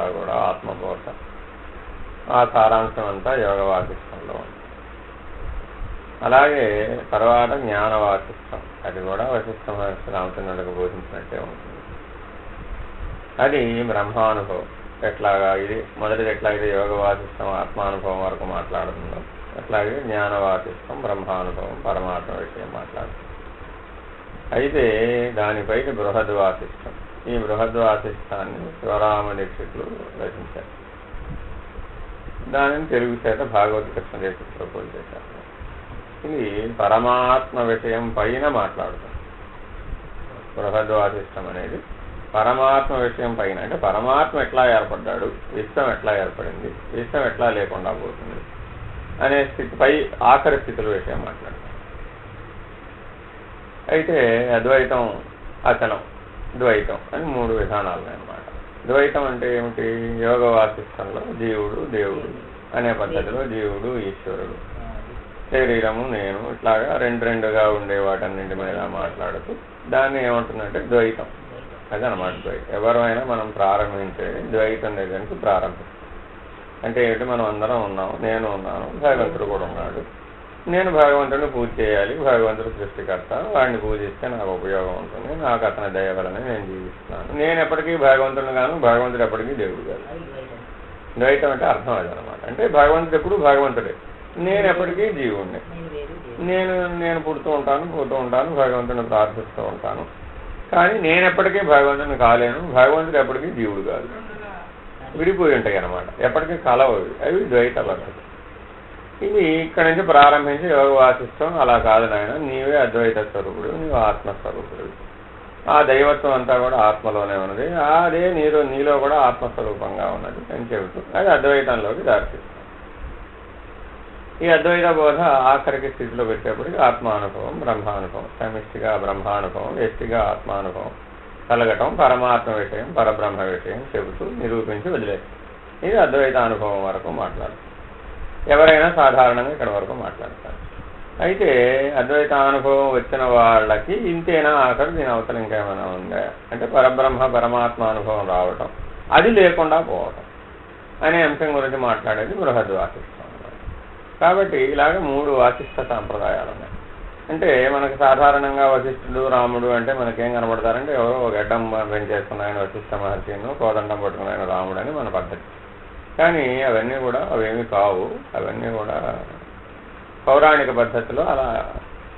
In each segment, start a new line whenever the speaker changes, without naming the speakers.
అంతా కూడా ఆత్మబోధ. ఆ సారాంశం అంతా యోగ వాసిష్టంలో ఉంది. అలాగే తర్వాత జ్ఞాన వాసిష్టం, అది కూడా వశిష్ఠ మహర్షి రామచంద్రుడికి బోధించినట్టే ఉంటుంది. అది బ్రహ్మానుభవం. ఎట్లాగా ఇది మొదటిది ఎట్లాగైతే యోగ వాసిష్టం ఆత్మానుభవం వరకు మాట్లాడుతుందో, అట్లాగే జ్ఞాన వాసిష్టం బ్రహ్మానుభవం పరమాత్మ విషయం మాట్లాడుతుంది. అయితే దానిపైకి బృహద్వాసిష్టం. ఈ బృహద్వాసిష్టాన్ని శివరామ దీక్షితులు రచించారు. దానిని తెలుగు చేత భాగవత కృష్ణ దీక్షితులు పోలి చేశారు. ఇది పరమాత్మ విషయం పైన మాట్లాడుతుంది. బృహద్వాసిష్టం అనేది పరమాత్మ విషయం పైన, అంటే పరమాత్మ ఎట్లా ఏర్పడ్డాడు, విశ్వం ఎట్లా ఏర్పడింది, విశ్వం ఎట్లా లేకుండా పోతుంది అనే స్థితిపై ఆఖరి స్థితుల విషయం మాట్లాడతాం. అయితే అద్వైతం, అచలం, ద్వైతం అని 3 విధానాలు అన్నమాట. ద్వైతం అంటే ఏమిటి? యోగ వాసిష్టంలో జీవుడు దేవుడు అనే పద్ధతిలో జీవుడు ఈశ్వరుడు, శరీరము నేను, ఇట్లాగా రెండుగా ఉండే వాటన్నింటి మీద మాట్లాడుతూ దాన్ని ఏమంటుందంటే ద్వైతం. అదనమాట ద్వైతం. ఎవరైనా మనం ప్రారంభించేది ద్వైతం దగ్గర నుంచి ప్రారంభిస్తాం. అంటే ఏంటి? మనం అందరం ఉన్నాం, నేను ఉన్నాను, భగవంతుడు కూడా ఉన్నాడు. నేను భగవంతుడిని పూజ చేయాలి, భగవంతుడు సృష్టికర్త, వాడిని పూజిస్తే నాకు ఉపయోగం ఉంటుంది, నాకు అతని దయ వలన నేను జీవిస్తున్నాను. నేను ఎప్పటికీ భగవంతుడిని గాను, భగవంతుడు ఎప్పటికీ దేవుడు కాదు. ద్వైతం అంటే అర్థం అదనమాట. అంటే భగవంతుడు ఎప్పుడు భగవంతుడే, నేను ఎప్పటికీ జీవుడిని. నేను పుడుతూ ఉంటాను, పోతూ ఉంటాను, భగవంతుడిని ప్రార్థిస్తూ ఉంటాను, కానీ నేను ఎప్పటికీ భగవంతుడిని కాలేను, భగవంతుడు ఎప్పటికీ జీవుడు కాదు. విడిపోయి ఉంటాయి అన్నమాట, ఎప్పటికీ కలవు. అవి ద్వైత పద్ధతి. ఇవి ఇక్కడి నుంచి ప్రారంభించి యోగ వాసిష్టం. అలా కాదు నాయన, నీవే అద్వైత స్వరూపుడు, నీవు ఆత్మస్వరూపుడు, ఆ దైవత్వం అంతా కూడా ఆత్మలోనే ఉన్నది, అదే నీలో కూడా ఆత్మస్వరూపంగా ఉన్నది అని చెబుతూ అది అద్వైతంలోకి దారితీస్తుంది. ఈ అద్వైత బోధ ఆఖరికి స్థితిలో పెట్టేప్పటికి ఆత్మానుభవం, బ్రహ్మానుభవం, సమిష్టిగా బ్రహ్మానుభవం, వ్యక్తిగా ఆత్మానుభవం కలగటం, పరమాత్మ విషయం, పరబ్రహ్మ విషయం చెబుతూ నిరూపించి వదిలేస్తుంది. ఇది అద్వైత అనుభవం వరకు మాట్లాడుతుంది. ఎవరైనా సాధారణంగా ఇక్కడ వరకు మాట్లాడతారు. అయితే అద్వైత అనుభవం వచ్చిన వాళ్ళకి ఇంతేనా ఆఖరి, దీని అవసరం ఇంకేమైనా ఉందా అంటే పరబ్రహ్మ పరమాత్మ అనుభవం రావటం, అది లేకుండా పోవటం అనే అంశం గురించి మాట్లాడేది బృహద్వాసిష్టం. కాబట్టి ఇలాగ 3 వాసిష్ఠ సాంప్రదాయాలు ఉన్నాయి. అంటే మనకు సాధారణంగా వశిష్ఠుడు రాముడు అంటే మనకేం కనబడతారంటే ఎవరో ఒక గడ్డం పెంచేసుకున్న ఆయన వశిష్ఠ మహర్షిను, కోదండం పట్టుకున్న ఆయన రాముడు అని మన పద్ధతి. కానీ అవన్నీ కూడా అవేమీ కావు. అవన్నీ కూడా పౌరాణిక పద్ధతిలో అలా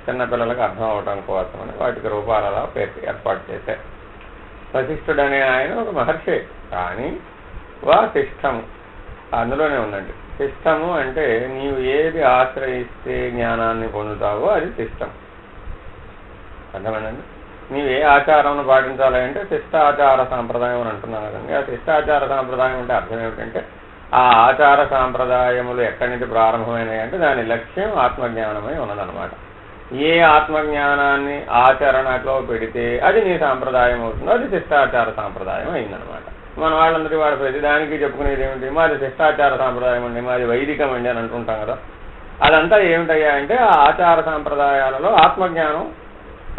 చిన్నపిల్లలకు అర్థం అవటం కోసమని వాటికి రూపాలు అలా ఏర్పాటు చేశారు. వశిష్ఠుడు అనే ఆయన ఒక మహర్షి, కానీ వాసిష్టము అందులోనే ఉందండి. శిష్టము అంటే నీవు ఏది ఆశ్రయిస్తే జ్ఞానాన్ని పొందుతావో అది శిష్టం. అర్థమేనండి? నీవు ఏ ఆచారాన్ని పాటించాలి అంటే శిష్టాచార సాంప్రదాయం అని అంటున్నాను కదండి. ఆ శిష్టాచార సాంప్రదాయం అంటే అర్థం ఏమిటంటే ఆ ఆచార సాంప్రదాయములు ఎక్కడి నుంచి ప్రారంభమైనాయి అంటే దాని లక్ష్యం ఆత్మజ్ఞానమై ఉన్నదన్నమాట. ఏ ఆత్మజ్ఞానాన్ని ఆచరణలో పెడితే అది నీ సాంప్రదాయం అవుతుందో అది శిష్టాచార సాంప్రదాయం అయిందనమాట. మన వాళ్ళందరి వాడు ప్రతిదానికి చెప్పుకునేది ఏమిటి? మాది శిష్టాచార సాంప్రదాయం అండి, మాది వైదికం అండి అని అంటుంటాం కదా. అదంతా ఏమిటయ్యా అంటే ఆ ఆచార సాంప్రదాయాలలో ఆత్మజ్ఞానం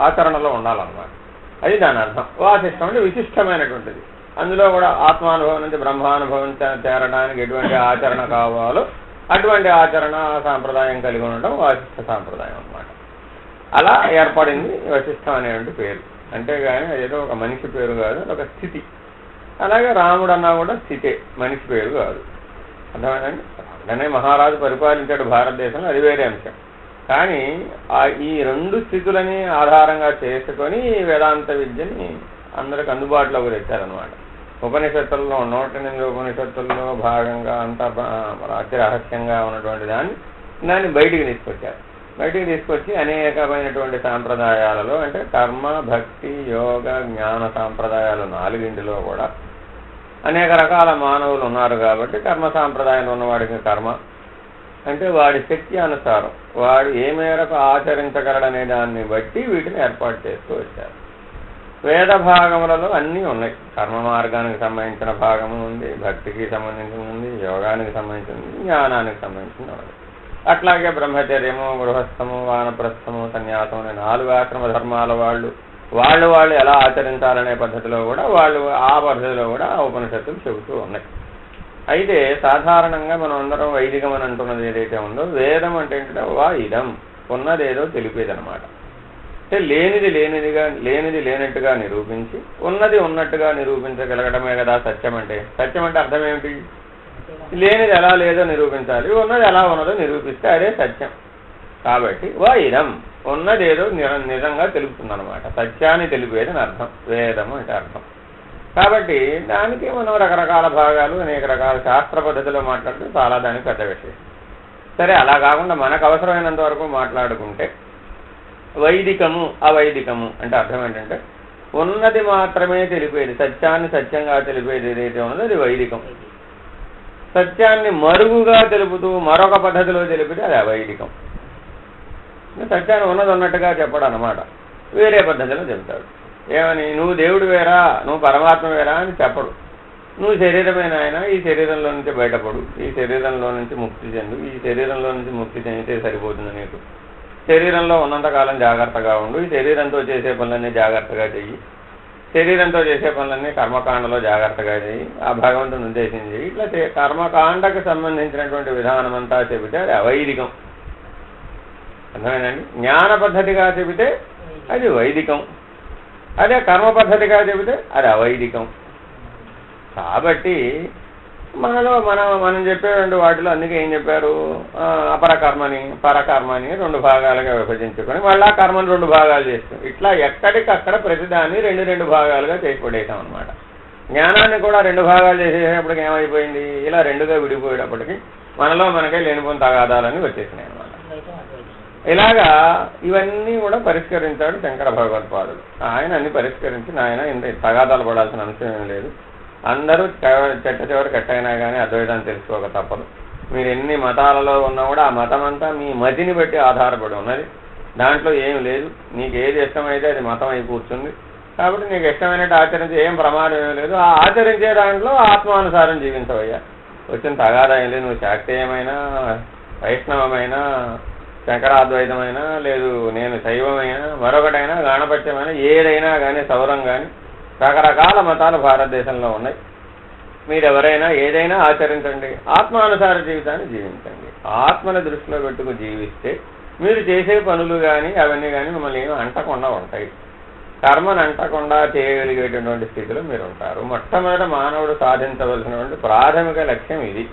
ఆచరణలో ఉండాలన్నమాట. అది దాని అర్థం. వాసిష్టం అంటే విశిష్టమైనటువంటిది. అందులో కూడా ఆత్మానుభవం నుంచి బ్రహ్మానుభవం చేరడానికి ఎటువంటి ఆచరణ కావాలో అటువంటి ఆచరణ సాంప్రదాయం కలిగి ఉండడం వాసిష్ఠ సాంప్రదాయం అన్నమాట. అలా ఏర్పడింది వశిష్టం అనేటువంటి పేరు. అంతేగాని ఏదో ఒక మనిషి పేరు కాదు, ఒక స్థితి. అలాగే రాముడు అన్నా కూడా స్థితే, మనిషి పేరు కాదు. అర్థమైందండి? రాముడనే మహారాజు పరిపాలించాడు భారతదేశంలో, అది వేరే అంశం. కానీ ఈ 2 స్థితులని ఆధారంగా చేసుకొని వేదాంత విద్యని అందరికి అందుబాటులోకి తెచ్చారనమాట. ఉపనిషత్తుల్లో 108 ఉపనిషత్తుల్లో భాగంగా అంతా అతి రహస్యంగా ఉన్నటువంటి దాన్ని బయటికి తీసుకొచ్చారు. బయటికి తీసుకొచ్చి అనేకమైనటువంటి సాంప్రదాయాలలో అంటే కర్మ, భక్తి, యోగ, జ్ఞాన సాంప్రదాయాలు 4 కూడా అనేక రకాల మానవులు ఉన్నారు. కాబట్టి కర్మ సాంప్రదాయంలో ఉన్నవాడికి కర్మ అంటే వాడి శక్తి అనుసారం వాడు ఏ మేరకు ఆచరించగలడనే దాన్ని బట్టి వీటిని ఏర్పాటు చేస్తూ వచ్చారు. వేద భాగములలో అన్నీ ఉన్నాయి. కర్మ మార్గానికి సంబంధించిన భాగము ఉంది, భక్తికి సంబంధించింది ఉంది, యోగానికి సంబంధించింది, జ్ఞానానికి సంబంధించింది ఉంది. అట్లాగే బ్రహ్మచర్యము, గృహస్థము, వానప్రస్థము, సన్యాసం అనే 4 ఆశ్రమ ధర్మాల వాళ్ళు వాళ్ళు ఎలా ఆచరించాలనే పద్ధతిలో కూడా వాళ్ళు ఆ పద్ధతిలో కూడా ఆ ఉపనిషత్తులు చెబుతూ ఉన్నాయి. అయితే సాధారణంగా మనం అందరం వైదికం అని అంటున్నది ఏదైతే ఉందో, వేదం అంటే ఏంటంటే వా ఇదం, ఉన్నదేదో తెలిపేదనమాట. అంటే లేనిది లేనట్టుగా నిరూపించి ఉన్నది ఉన్నట్టుగా నిరూపించగలగడమే కదా సత్యం అంటే. సత్యం అంటే అర్థం ఏమిటి? లేనిది ఎలా లేదో నిరూపించాలి, ఉన్నది ఎలా ఉన్నదో నిరూపిస్తే అదే సత్యం. కాబట్టి వా ఇదం, ఉన్నదేదో నిజంగా తెలుపుతుందన్నమాట. సత్యాన్ని తెలిపేది అని అర్థం వేదం అంటే అర్థం. కాబట్టి దానికి మనం రకరకాల భాగాలు అనేక రకాల శాస్త్ర పద్ధతిలో మాట్లాడితే చాలా దానికి పెద్ద విషయం. సరే, అలా కాకుండా మనకు అవసరమైనంత వరకు మాట్లాడుకుంటే వైదికము అవైదికము అంటే అర్థం ఏంటంటే ఉన్నది మాత్రమే తెలిపేది, సత్యాన్ని సత్యంగా తెలిపేది ఏదైతే ఉన్నదో అది వైదికం. సత్యాన్ని మరుగుగా తెలుపుతూ మరొక పద్ధతిలో తెలిపితే అది అవైదికం. సత్యాన్ని ఉన్నది ఉన్నట్టుగా చెప్పడు అన్నమాట, వేరే పద్ధతిలో చెప్తాడు. ఏమని? నువ్వు దేవుడు వేరా, నువ్వు పరమాత్మ వేరా అని చెప్పడు. నువ్వు శరీరమైన ఆయన, ఈ శరీరంలో నుంచి బయటపడు, ఈ శరీరంలో నుంచి ముక్తి చెందు, ఈ శరీరంలో నుంచి ముక్తి చెందితే సరిపోతుంది నీకు. శరీరంలో ఉన్నంతకాలం జాగ్రత్తగా ఉండు, ఈ శరీరంతో చేసే పనులన్నీ జాగ్రత్తగా చెయ్యి, శరీరంతో చేసే పనులన్నీ కర్మకాండలో జాగ్రత్తగా చెయ్యి, ఆ భగవంతుని ఉద్దేశించి ఇట్లా కర్మకాండకు సంబంధించినటువంటి విధానం అంతా చెబితే అది అవైదికం. అర్థమైందండి? జ్ఞాన పద్ధతిగా చెబితే అది వైదికం, అదే కర్మ పద్ధతిగా చెబితే అది అవైదికం. కాబట్టి మనం చెప్పేటువంటి వాటిలో అందుకే ఏం చెప్పారు? అపరకర్మని పరకర్మని 2 భాగాలుగా విభజించుకొని మళ్ళా కర్మని 2 భాగాలు చేస్తాం. ఇట్లా ఎక్కడికక్కడ ప్రతిదాన్ని 2 భాగాలుగా చేసి పడేసాం అనమాట. జ్ఞానాన్ని కూడా 2 భాగాలు చేసేటప్పటికి ఏమైపోయింది? ఇలా 2గా విడిపోయేటప్పటికి మనకే లేనిపోయిన తగాదాలని వచ్చేసినాయి అనమాట. ఇలాగా ఇవన్నీ కూడా పరిష్కరించాడు శంకర భగవత్పాదుడు. ఆయన అన్ని పరిష్కరించి ఆయన ఇంత తగాదాలు పడాల్సిన అంశం ఏం లేదు. అందరూ చెట్ట చివరి కట్టయినా కానీ అద్వైతాన్ని తెలుసుకోక తప్పదు. మీరు ఎన్ని మతాలలో ఉన్నా కూడా ఆ మతం అంతా మీ మతిని బట్టి ఆధారపడి ఉన్నది. దాంట్లో ఏం లేదు. నీకు ఏది ఇష్టమైతే అది మతం అయి కూర్చుంది. కాబట్టి నీకు ఇష్టమైనట్టు ఆచరించి ఏం ప్రమాదం ఏం లేదు. ఆ ఆచరించే దాంట్లో ఆత్మానుసారం జీవించవయ్యా. వచ్చిన తగాదా ఏం లేదు. నువ్వు శాక్తేయమైనా, వైష్ణవమైనా, శంకరాద్వైతమైనా, లేదు నేను శైవమైనా, మరొకటైనా, గాణపత్యమైనా, ఏదైనా కానీ, సౌరం కానీ, రకరకాల మతాలు భారతదేశంలో ఉన్నాయి. మీరెవరైనా ఏదైనా ఆచరించండి, ఆత్మానుసార జీవితాన్ని జీవించండి. ఆత్మని దృష్టిలో పెట్టుకు జీవిస్తే మీరు చేసే పనులు కానీ అవన్నీ కానీ మిమ్మల్ని ఏమి అంటకుండా ఉంటాయి. కర్మను అంటకుండా చేయగలిగేటటువంటి స్థితిలో మీరు ఉంటారు. మొట్టమొదట మానవుడు సాధించవలసినటువంటి ప్రాథమిక లక్ష్యం ఇది.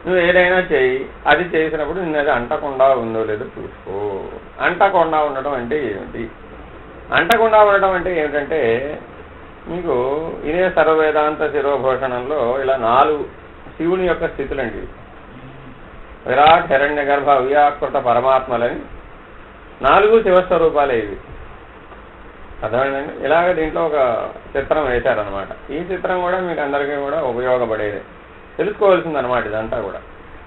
నువ్వు ఏదైనా చేయి, అది చేసినప్పుడు నిన్ను అది అంటకుండా ఉందో లేదో చూసుకో. అంటకుండా ఉండటం అంటే ఏమిటి? అంటకుండా ఉండటం అంటే ఏమిటంటే మీకు ఇదే సర్వవేదాంత శిరోభూషణంలో ఇలా 4 శివుని యొక్క స్థితులండి. విరాట్, హిరణ్య గర్భ, అవ్యాకృత పరమాత్మలని 4 శివస్వరూపాలే ఇవి. అర్థమైందండి? ఇలాగ దీంట్లో ఒక చిత్రం వేశారనమాట. ఈ చిత్రం కూడా మీకు అందరికీ కూడా ఉపయోగపడేది, తెలుసుకోవాల్సిందనమాట. ఇదంతా కూడా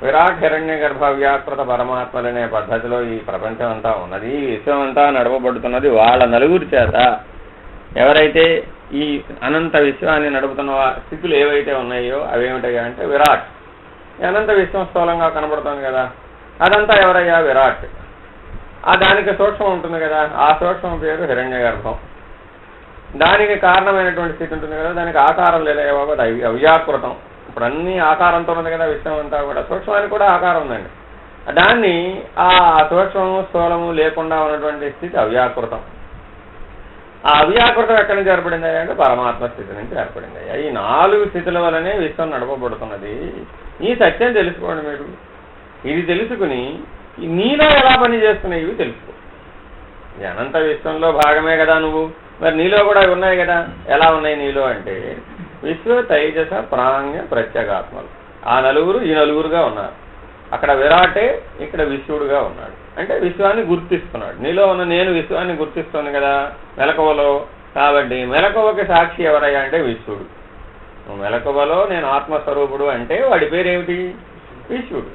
విరాట్, హిరణ్య గర్భ, అవ్యాకృత పరమాత్మలనే పద్ధతిలో ఈ ప్రపంచం అంతా ఉన్నది. ఈ విశ్వం అంతా నడపబడుతున్నది వాళ్ళ నలుగురి చేత. ఎవరైతే ఈ అనంత విశ్వాన్ని నడుపుతున్న స్థితులు ఏవైతే ఉన్నాయో అవేమిటయ్యా అంటే విరాట్. ఈ అనంత విశ్వం స్థూలంగా కనబడుతుంది కదా, అదంతా ఎవరయ్యా? విరాట్. ఆ దానికి సూక్ష్మం ఉంటుంది కదా, ఆ సూక్ష్మం పేరు హిరణ్య గర్భం. దానికి కారణమైనటువంటి స్థితి ఉంటుంది కదా, దానికి ఆకారం లేదా బాబు, అది అవ్యాకృతం. ఇప్పుడు అన్ని ఆకారంతో ఉంది కదా విశ్వం అంతా కూడా. సూక్ష్మానికి కూడా ఆకారం ఉందండి. దాన్ని ఆ సూక్ష్మము స్థూలము లేకుండా ఉన్నటువంటి స్థితి అవ్యాకృతం. ఆ అవ్యాకృతం ఎక్కడి నుంచి ఏర్పడింది అంటే పరమాత్మ స్థితి నుంచి ఏర్పడింది. ఈ 4 స్థితుల వల్లనే విశ్వం నడపబడుతున్నది. ఈ సత్యం తెలుసుకోండి మీరు. ఇది తెలుసుకుని నీలో ఎలా పని చేస్తున్నాయి ఇవి తెలుసుకో. అనంత విశ్వంలో భాగమే కదా నువ్వు, మరి నీలో కూడా ఉన్నాయి కదా. ఎలా ఉన్నాయి నీలో అంటే విశ్వ, తైజస, ప్రాజ్ఞ, ప్రత్యేగాత్మలు. ఆ నలుగురు ఈ నలుగురుగా ఉన్నారు. అక్కడ విరాటే, ఇక్కడ విశ్వడుగా ఉన్నాడు. అంటే విశ్వాన్ని గుర్తిస్తున్నాడు. నీలో ఉన్న నేను విశ్వాన్ని గుర్తిస్తుంది కదా మెలకువలో. కాబట్టి మెలకువకి సాక్షి ఎవరయ్యా అంటే విశ్వడు. నువ్వు మెలకువలో నేను ఆత్మస్వరూపుడు అంటే వాడి పేరేమిటి? విశ్వడు.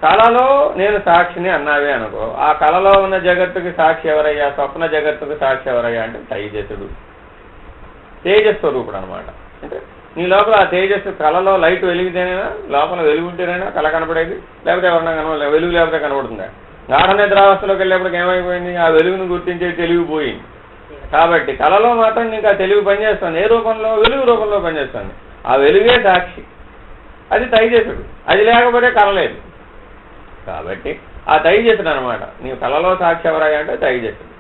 కళలో నేను సాక్షిని అన్నావే అనుకో, ఆ కళలో ఉన్న జగత్తుకి సాక్షి ఎవరయ్యా? స్వప్న జగత్తుకి సాక్షి ఎవరయ్యా అంటే తైజసుడు, తేజస్వరూపుడు అనమాట. అంటే నీ లోపల ఆ తేజస్సు, కళలో లైట్ వెలిగితేనైనా, లోపల వెలుగుంటేనైనా కళ కనపడేది, లేకపోతే ఎవరన్నా కనపడలేదు. వెలుగు లేకపోతే కనపడుతుందా? గాఢ నిద్రావస్థలోకి వెళ్ళేప్పటికి ఏమైపోయింది? ఆ వెలుగును గుర్తించే తెలివిపోయింది. కాబట్టి కళలో మాత్రం నీకు ఆ తెలివి పనిచేస్తుంది. ఏ రూపంలో? వెలుగు రూపంలో పనిచేస్తుంది. ఆ వెలుగే సాక్షి, అది తైజసుడు. అది లేకపోతే కళ లేదు. కాబట్టి ఆ తైజసుడు అనమాట. నీవు కళలో సాక్షి ఎవరయ్యా అంటే తైజసుడు.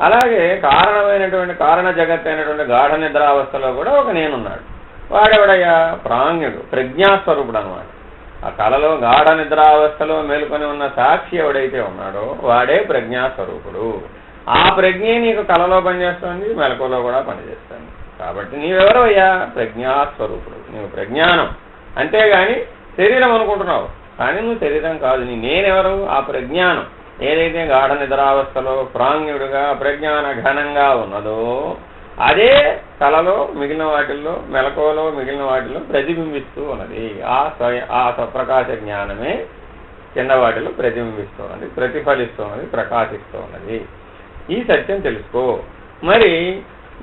అలాగే కారణమైనటువంటి కారణ జగత్ అయినటువంటి గాఢ నిద్రావస్థలో కూడా ఒక నేనున్నాడు. వాడెవడయ్యా? ప్రాజ్ఞుడు, ప్రజ్ఞాస్వరూపుడు అనమాట. ఆ కళలో గాఢ నిద్రావస్థలో మేలుకొని ఉన్న సాక్షి ఎవడైతే ఉన్నాడో వాడే ప్రజ్ఞాస్వరూపుడు. ఆ ప్రజ్ఞే నీకు కళలో పనిచేస్తుంది, మెలకువలో కూడా పనిచేస్తుంది. కాబట్టి నీవెవరవయ్యా? ప్రజ్ఞాస్వరూపుడు. నీవు ప్రజ్ఞానం, అంతేగాని శరీరం అనుకుంటున్నావు. కానీ నువ్వు శరీరం కాదు. నేనెవరు? ఆ ప్రజ్ఞానం ఏదైతే గాఢ నిద్రావస్థలో ప్రాజ్ఞుడుగా ప్రజ్ఞాన ఘనంగా ఉన్నదో అదే కళలో మిగిలిన వాటిల్లో, మెలకువలో మిగిలిన వాటిలో ప్రతిబింబిస్తూ ఉన్నది. ఆ స్వప్రకాశ జ్ఞానమే కింద వాటిలో ప్రతిబింబిస్తూ ఉన్నది, ప్రతిఫలిస్తూ ఉన్నది, ప్రకాశిస్తూ ఉన్నది. ఈ సత్యం తెలుసుకో. మరి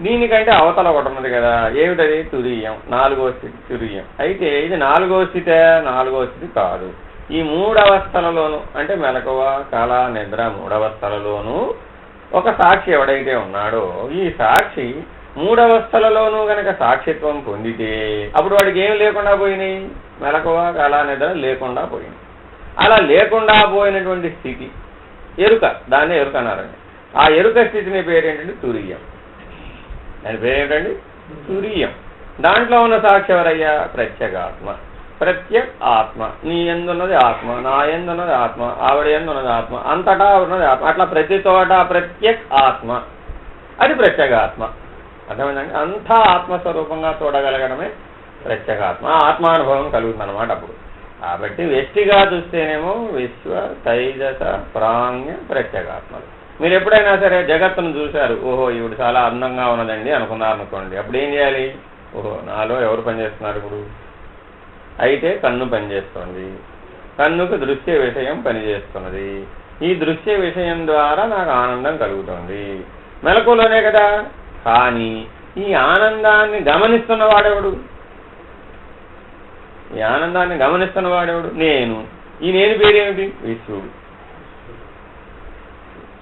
దీనికంటే అవతల ఒకటి ఉన్నది కదా, ఏమిటది? తురీయం, 4వ స్థితి తురీయం. అయితే ఇది 4వ స్థితే? 4వ స్థితి కాదు. ఈ 3 అవస్థలలోనూ, అంటే మెలకువ, కళ, నిద్ర 3 అవస్థలలోనూ ఒక సాక్షి ఎవడైతే ఉన్నాడో ఈ సాక్షి 3 అవస్థలలోనూ గనక సాక్షిత్వం పొందితే అప్పుడు వాడికి ఏం లేకుండా పోయినాయి? మెలకువ, కళ, నిద్ర లేకుండా పోయింది. అలా లేకుండా పోయినటువంటి స్థితి ఎరుక, దాన్నే ఎరుక అన్నారండి. ఆ ఎరుక స్థితిని పేరేంటంటే తురీయం. దాని పేరేంటండి? తురీయం. దాంట్లో ఉన్న సాక్షి ఎవరయ్యా? ప్రత్యేగాత్మ. ప్రత్యేక్ ఆత్మ. నీ ఎందున్నది ఆత్మ, నా ఎందున్నది ఆత్మ, ఆవిడ ఎందున్నది ఆత్మ, అంతటా ఉన్నది ఆత్మ. అట్లా ప్రతి చోట ప్రత్యేక్ ఆత్మ, అది ప్రత్యేగాత్మ. అర్థమైందండి? అంతా ఆత్మస్వరూపంగా చూడగలగడమే ప్రత్యేగాత్మ. ఆత్మానుభవం కలుగుతుంది అనమాట అప్పుడు. కాబట్టి వ్యష్టిగా చూస్తేనేమో విశ్వ, తైజస, ప్రాజ్ఞ, ప్రత్యేగాత్మలు. మీరు ఎప్పుడైనా సరే జగత్తును చూశారు, ఓహో ఈవిడ చాలా అందంగా ఉన్నదండి అనుకున్నారనుకోండి. అప్పుడు ఏం చేయాలి? ఓహో నాలో ఎవరు పనిచేస్తున్నారు ఇప్పుడు? అయితే కన్ను పనిచేస్తుంది. కన్నుకు దృశ్య విషయం పనిచేస్తున్నది. ఈ దృశ్య విషయం ద్వారా నాకు ఆనందం కలుగుతుంది. మెలకువలోనే కదా. కానీ ఈ ఆనందాన్ని గమనిస్తున్న వాడెవడు? ఈ ఆనందాన్ని గమనిస్తున్న వాడెవడు? నేను. ఈ నేను పేరేమిటి? విశ్వడు.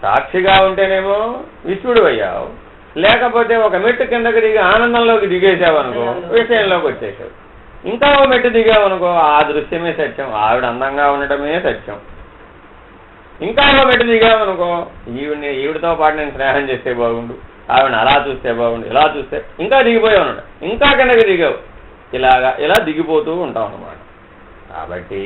సాక్షిగా ఉంటేనేమో విశ్వడు అయ్యావు. లేకపోతే ఒక మెట్టు కిందకి దిగి ఆనందంలోకి దిగేసావు అనుకో, విషయంలోకి వచ్చేసావు. ఇంకా ఓ మెట్టు దిగావనుకో, ఆ దృశ్యమే సత్యం, ఆవిడ అందంగా ఉండటమే సత్యం. ఇంకా ఓ మెట్టు దిగావనుకో, ఈవిడతో పాటు నేను స్నేహం చేస్తే బాగుండు, ఆవిడని అలా చూస్తే బాగుండు, ఇలా చూస్తే, ఇంకా దిగిపోయావు అన్నమాట. ఇంకా కిందకి దిగావు. ఇలా దిగిపోతూ ఉంటాం అన్నమాట. కాబట్టి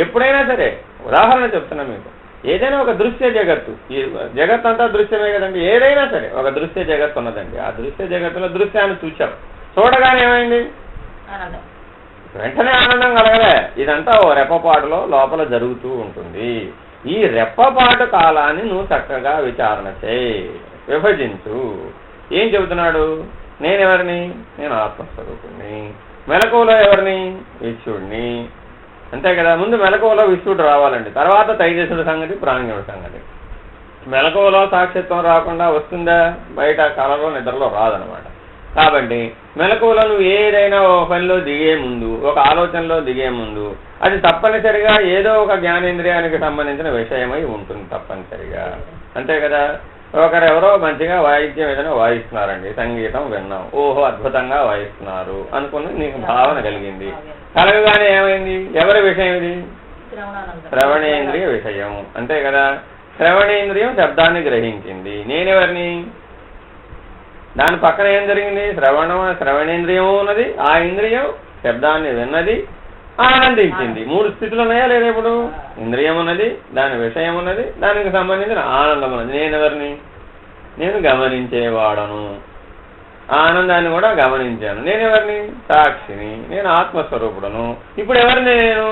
ఎప్పుడైనా సరే, ఉదాహరణ చెప్తున్నా మీకు, ఏదైనా ఒక దృశ్య జగత్తు, ఈ జగత్ అంతా దృశ్యమే కదండి. ఏదైనా సరే ఒక దృశ్య జగత్తు ఉన్నదండి. ఆ దృశ్య జగత్తులో దృశ్యాన్ని చూచాం. చూడగానే ఏమైంది? వెంటనే ఆనందం కలగలే. ఇదంతా ఓ రెప్పపాటులో లోపల జరుగుతూ ఉంటుంది. ఈ రెప్పపాటు కాలాన్ని నువ్వు చక్కగా విచారణ చేయి, విభజించు. ఏం చెబుతున్నాడు? నేనెవరిని? నేను ఆత్మస్వరూపుణ్ణి. మెలకువలో ఎవరిని? విశ్వడిని. అంతే కదా. ముందు మెలకువలో విశ్వడు రావాలండి, తర్వాత తైజసుడి సంగతి, ప్రాజ్ఞుడి సంగతి. మెలకువలో సాక్షిత్వం రాకుండా వస్తుందా? బయట కళలో నిద్రలో రాదనమాట. కాబట్టి మెలకువలో నువ్వు ఏదైనా ఒక పనిలో దిగే ముందు, ఒక ఆలోచనలో దిగే ముందు, అది తప్పనిసరిగా ఏదో ఒక జ్ఞానేంద్రియానికి సంబంధించిన విషయమై ఉంటుంది తప్పనిసరిగా. అంతే కదా. ఒకరెవరో మంచిగా వాయిద్యం ఏదైనా వాయిస్తున్నారండి, సంగీతం విన్నాం, ఓహో అద్భుతంగా వాయిస్తున్నారు అనుకుని నీకు భావన కలిగింది. కలగగానే ఏమైంది? ఎవరి విషయం ఇది? శ్రవణేంద్రియ విషయం. అంతే కదా. శ్రవణేంద్రియం శబ్దాన్ని గ్రహించింది. నేనెవరిని? దాని పక్కన ఏం జరిగింది? శ్రవణేంద్రియం ఉన్నది. ఆ ఇంద్రియం శబ్దాన్ని విన్నది, ఆనందించింది. 3 స్థితులు ఉన్నాయా లేదా? ఇప్పుడు ఇంద్రియం ఉన్నది, దాని విషయం ఉన్నది, దానికి సంబంధించిన ఆనందం ఉన్నది. నేనెవరిని? నేను గమనించేవాడను. ఆనందాన్ని కూడా గమనించాను. నేనెవరిని? సాక్షిని. నేను ఆత్మస్వరూపుడను. ఇప్పుడు ఎవరిని? నేను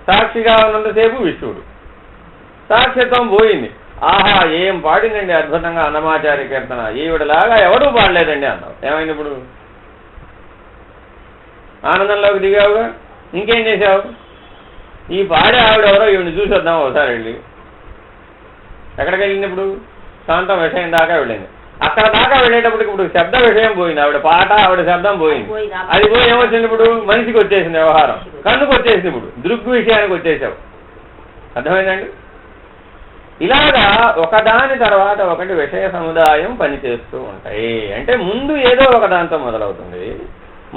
సాక్షిగా ఉన్నంతసేపు విశ్వడు. సాక్షిత్వం పోయింది. ఆహా ఏం పాడిందండి అద్భుతంగా అన్నమాచార్య కీర్తన, ఈవిడలాగా ఎవడూ పాడలేదండి అన్నావు. ఏమైంది ఇప్పుడు? ఆనందంలోకి దిగావుగా. ఇంకేం చేశావు? ఈ పాడే ఆవిడెవరో ఈవిని చూసి వద్దాం ఒకసారి వెళ్ళి. ఎక్కడికి వెళ్ళింది ఇప్పుడు? శాంతం విషయం దాకా వెళ్ళింది. అక్కడ దాకా వెళ్ళేటప్పటికి ఇప్పుడు శబ్ద విషయం పోయింది. ఆవిడ పాట, ఆవిడ శబ్దం పోయింది. అది పోయి ఏమొచ్చింది? ఇప్పుడు మనిషికి వచ్చేసింది వ్యవహారం, కన్నుకు వచ్చేసింది. ఇప్పుడు దృగ్ విషయానికి వచ్చేసావు. అర్థమైందండి? ఇలాగా ఒకదాని తర్వాత ఒకటి విషయ సముదాయం పనిచేస్తూ ఉంటాయి. అంటే ముందు ఏదో ఒకదాంతో మొదలవుతుంది.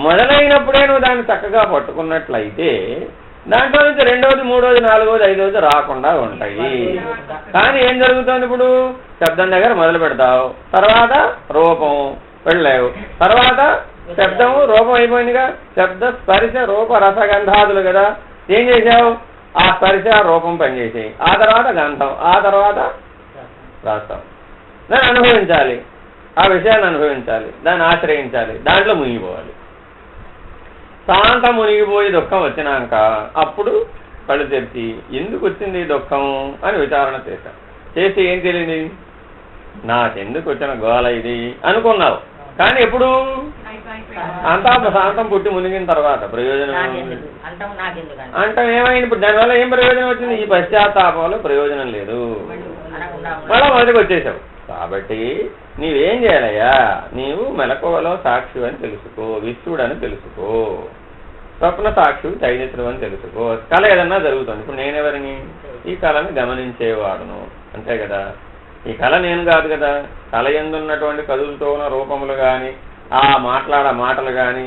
మొదలైనప్పుడే నువ్వు దాన్ని చక్కగా పట్టుకున్నట్లయితే దాంట్లో నుంచి రెండోది, మూడోది, నాలుగోది, ఐదోది రాకుండా ఉంటాయి. కానీ ఏం జరుగుతుంది? ఇప్పుడు శబ్దం దగ్గర మొదలు పెడతావు, తర్వాత రూపం వెళ్ళావు, తర్వాత శబ్దము రూపం అయిపోయిందిగా. శబ్ద స్పర్శ రూప రసగంధాదులు కదా. ఏం చేసావు? ఆ స్పర్శ రూపం పనిచేసాయి, ఆ తర్వాత గంధం, ఆ తర్వాత రసం. దాన్ని అనుభవించాలి, ఆ విషయాన్ని అనుభవించాలి, దాన్ని ఆశ్రయించాలి, దాంట్లో మునిగిపోవాలి. శాంతం మునిగిపోయి దుఃఖం వచ్చినాక అప్పుడు కళ్ళు తెరిచి ఎందుకు వచ్చింది ఈ దుఃఖం అని విచారణ చేశాం. చేసి ఏం తెలియదు, నాకెందుకు వచ్చిన గోల ఇది అనుకున్నావు. కానీ ఎప్పుడు అంతా శాంతం పుట్టి మునిగిన తర్వాత ప్రయోజనం అంటాం ఏమైంది? ఇప్పుడు దానివల్ల ఏం ప్రయోజనం వచ్చింది? ఈ పశ్చాత్తాపంలో ప్రయోజనం లేదు, మళ్ళా మొదటికి వచ్చేసావు. కాబట్టి నీవేం చేయాలయ్యా? నీవు మెలకువలో సాక్షి అని తెలుసుకో, విశ్వడు అని తెలుసుకో, స్వప్న సాక్షి తైజసుడు అని తెలుసుకో. కళ ఏదన్నా జరుగుతుంది. ఇప్పుడు నేనెవరిని? ఈ కళని గమనించేవాడును, అంతే కదా. ఈ కళ నేను కాదు కదా. కళ ఎందున్నటువంటి కదులతో ఉన్న రూపములు కానీ, ఆ మాటలు కానీ,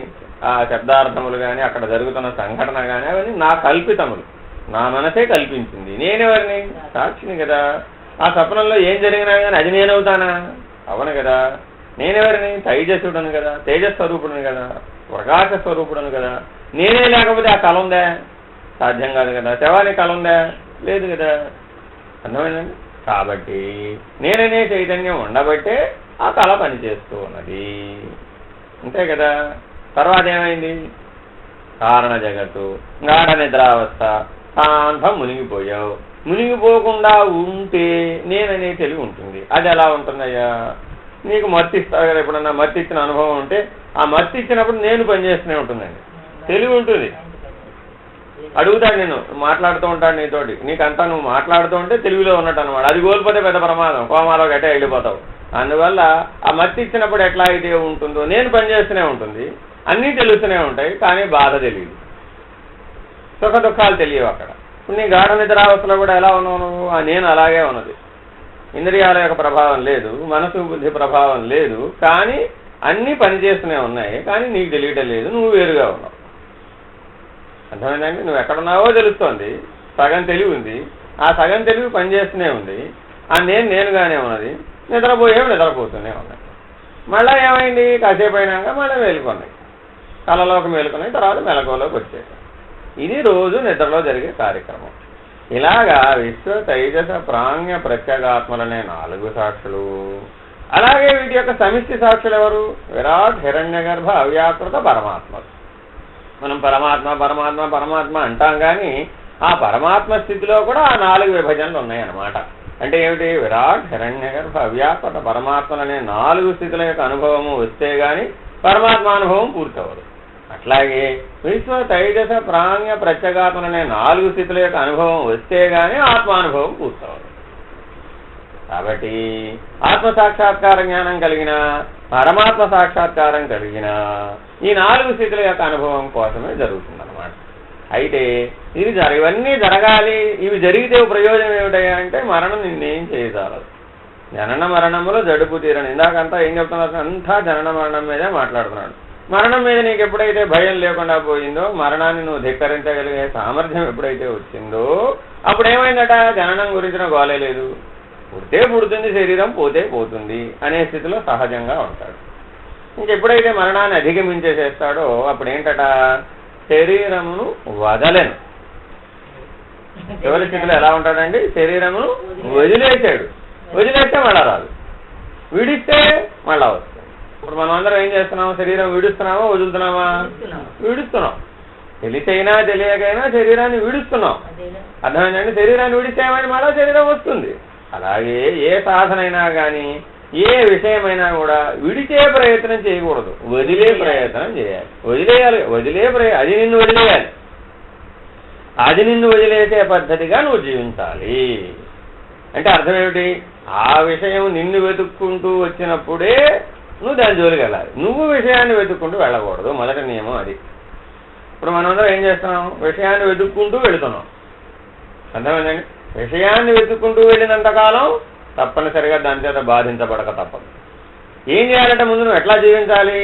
ఆ శబ్దార్థములు కానీ, అక్కడ జరుగుతున్న సంఘటన కానీ అవన్నీ నా కల్పితములు, నా మనసే కల్పించింది. నేనెవరిని? సాక్షిని కదా. ఆ స్వప్నంలో ఏం జరిగినా కానీ అది నేనవుతానా? అవను కదా. నేనెవరిని? తైజస్సుడను కదా, తేజస్వరూపుడును కదా, ప్రకాశ స్వరూపుడును కదా. నేనే లేకపోతే ఆ కళ ఉందా? సాధ్యం కాదు కదా. శవానికి కళ ఉందా? లేదు కదా. అర్థమైందండి? కాబట్టి నేననే చైతన్యం ఉండబట్టే ఆ కళ పనిచేస్తూ ఉన్నది, అంతే కదా. తర్వాత ఏమైంది? కారణ జగత్తు, గాఢ నిద్రావస్థ, శాంతం మునిగిపోయావు. మునిగిపోకుండా ఉంటే నేననే తెలివి ఉంటుంది. అది ఎలా ఉంటుందయ్యా? నీకు మత్తిస్తారు కదా. ఎప్పుడన్నా మత్తిచ్చిన అనుభవం ఉంటే ఆ మత్తిచ్చినప్పుడు నేను పనిచేస్తూనే ఉంటుందండి, తెలివి ఉంటుంది. అడుగుతాడు, నేను మాట్లాడుతూ ఉంటాడు నీతోటి, నీకంతా నువ్వు మాట్లాడుతూ ఉంటే తెలివిలో ఉన్నట్టు అనమాట. అది కోల్పోతే పెద్ద ప్రమాదం, కోమాలో గట్టే వెళ్ళిపోతావు. అందువల్ల ఆ మత్తి ఇచ్చినప్పుడు ఎట్లా అయితే ఉంటుందో నేను పనిచేస్తూనే ఉంటుంది, అన్నీ తెలుస్తూనే ఉంటాయి, కానీ బాధ తెలియదు, సుఖ దుఃఖాలు తెలియవు అక్కడ. ఇప్పుడు నీ గాఢ నిద్రావస్థలో కూడా ఎలా ఉన్నావు నువ్వు? ఆ నేను అలాగే ఉన్నది. ఇంద్రియాల యొక్క ప్రభావం లేదు, మనసు బుద్ధి ప్రభావం లేదు, కానీ అన్నీ పనిచేస్తూనే ఉన్నాయి, కానీ నీకు తెలియటం లేదు, నువ్వు వేరుగా ఉన్నావు. అర్థమైందండి? నువ్వు ఎక్కడున్నావో తెలుస్తోంది, సగం తెలివి ఉంది, ఆ సగం తెలివి పనిచేస్తూనే ఉంది, ఆ నేనుగానే ఉన్నది, నిద్రపోతూనే ఉన్నాయి. మళ్ళీ ఏమైంది? కాసేపు అయినాక మళ్ళీ మేలుకున్నాయి, కళలోకి మేలుకున్నాయి, తర్వాత మెలకువలోకి వచ్చాయి. ఇది రోజు నిద్రలో జరిగే కార్యక్రమం. ఇలాగా విశ్వ తైజస ప్రాజ్ఞ ప్రత్యేగాత్మలనే 4 సాక్షులు. అలాగే వీటి యొక్క సమిష్టి సాక్షులు ఎవరు? విరాట్, హిరణ్య గర్భ, అవ్యాకృత పరమాత్మలు. మనం పరమాత్మ పరమాత్మ పరమాత్మ అంటాం, కానీ ఆ పరమాత్మ స్థితిలో కూడా ఆ 4 విభజనలు ఉన్నాయన్నమాట. అంటే ఏమిటి? విరాట్, హిరణ్య గర్భ, అవ్యాకృత పరమాత్మలనే 4 స్థితుల యొక్క అనుభవము వస్తే గాని పరమాత్మ అనుభవం పూర్తవదు. అట్లాగే విశ్వ తైజస ప్రాజ్ఞ ప్రత్యేగాత్మలనే 4 స్థితుల యొక్క అనుభవం వస్తే గాని ఆత్మానుభవం పూర్తవదు. కాబట్టి ఆత్మ సాక్షాత్కార జ్ఞానం కలిగిన, పరమాత్మ సాక్షాత్కారం కలిగిన ఈ 4 స్థితుల యొక్క అనుభవం కోసమే జరుగుతుందన్నమాట. అయితే ఇవన్నీ జరగాలి. ఇవి జరిగితే ప్రయోజనం ఏమిటయ్యా అంటే మరణం నిన్నేం చేయజాలదు. జనన మరణములో జడుపు తీరని. ఇందాకంతా ఏం చెప్తున్నారు? అంతా జనన మరణం మీదే మాట్లాడుతున్నాడు. మరణం మీద నీకు ఎప్పుడైతే భయం లేకుండా పోయిందో, మరణాన్ని నువ్వు ధిక్కరించగలిగే సామర్థ్యం ఎప్పుడైతే వచ్చిందో, అప్పుడు ఏమైందట? జననం గురించిన గోలే లేదు. పుడితే పుడుతుంది శరీరం, పోతే పోతుంది అనే స్థితిలో సహజంగా ఉంటాడు. ఇంకెప్పుడైతే మరణాన్ని అధిగమించేసేస్తాడో అప్పుడు ఏంటట? శరీరమును వదలను. చివరి స్థితిలో ఎలా ఉంటాడండి? శరీరమును వదిలేసాడు. వదిలేస్తే మళ్ళా రాదు, విడిస్తే మళ్ళా వస్తుంది. ఇప్పుడు మనం అందరం ఏం చేస్తున్నాము? శరీరం విడుస్తున్నామా వదులుతున్నామా? విడుస్తున్నాం. తెలిసైనా తెలియకైనా శరీరాన్ని విడుస్తున్నాం. అర్థమైందండి? శరీరాన్ని విడిస్తేమని మళ్ళా శరీరం వస్తుంది. అలాగే ఏ సాధనైనా కానీ, ఏ విషయమైనా కూడా విడిచే ప్రయత్నం చేయకూడదు, వదిలే ప్రయత్నం చేయాలి. అది నిన్ను వదిలేయాలి. అది నిన్ను వదిలేసే పద్ధతిగా నువ్వు జీవించాలి. అంటే అర్థం ఏమిటి? ఆ విషయం నిన్ను వెతుక్కుంటూ వచ్చినప్పుడే నువ్వు దాని జోలికి వెళ్ళాలి. నువ్వు విషయాన్ని వెతుక్కుంటూ వెళ్ళకూడదు. మొదటి నియమం అది. ఇప్పుడు మనందరం ఏం చేస్తున్నాం? విషయాన్ని వెతుక్కుంటూ వెళుతున్నాం. అర్థమైందండి? విషయాన్ని వెతుక్కుంటూ వెళ్ళినంతకాలం తప్పనిసరిగా దాని చేత బాధించబడక తప్పదు. ఏం చేయాలంటే ముందు నువ్వు ఎట్లా జీవించాలి?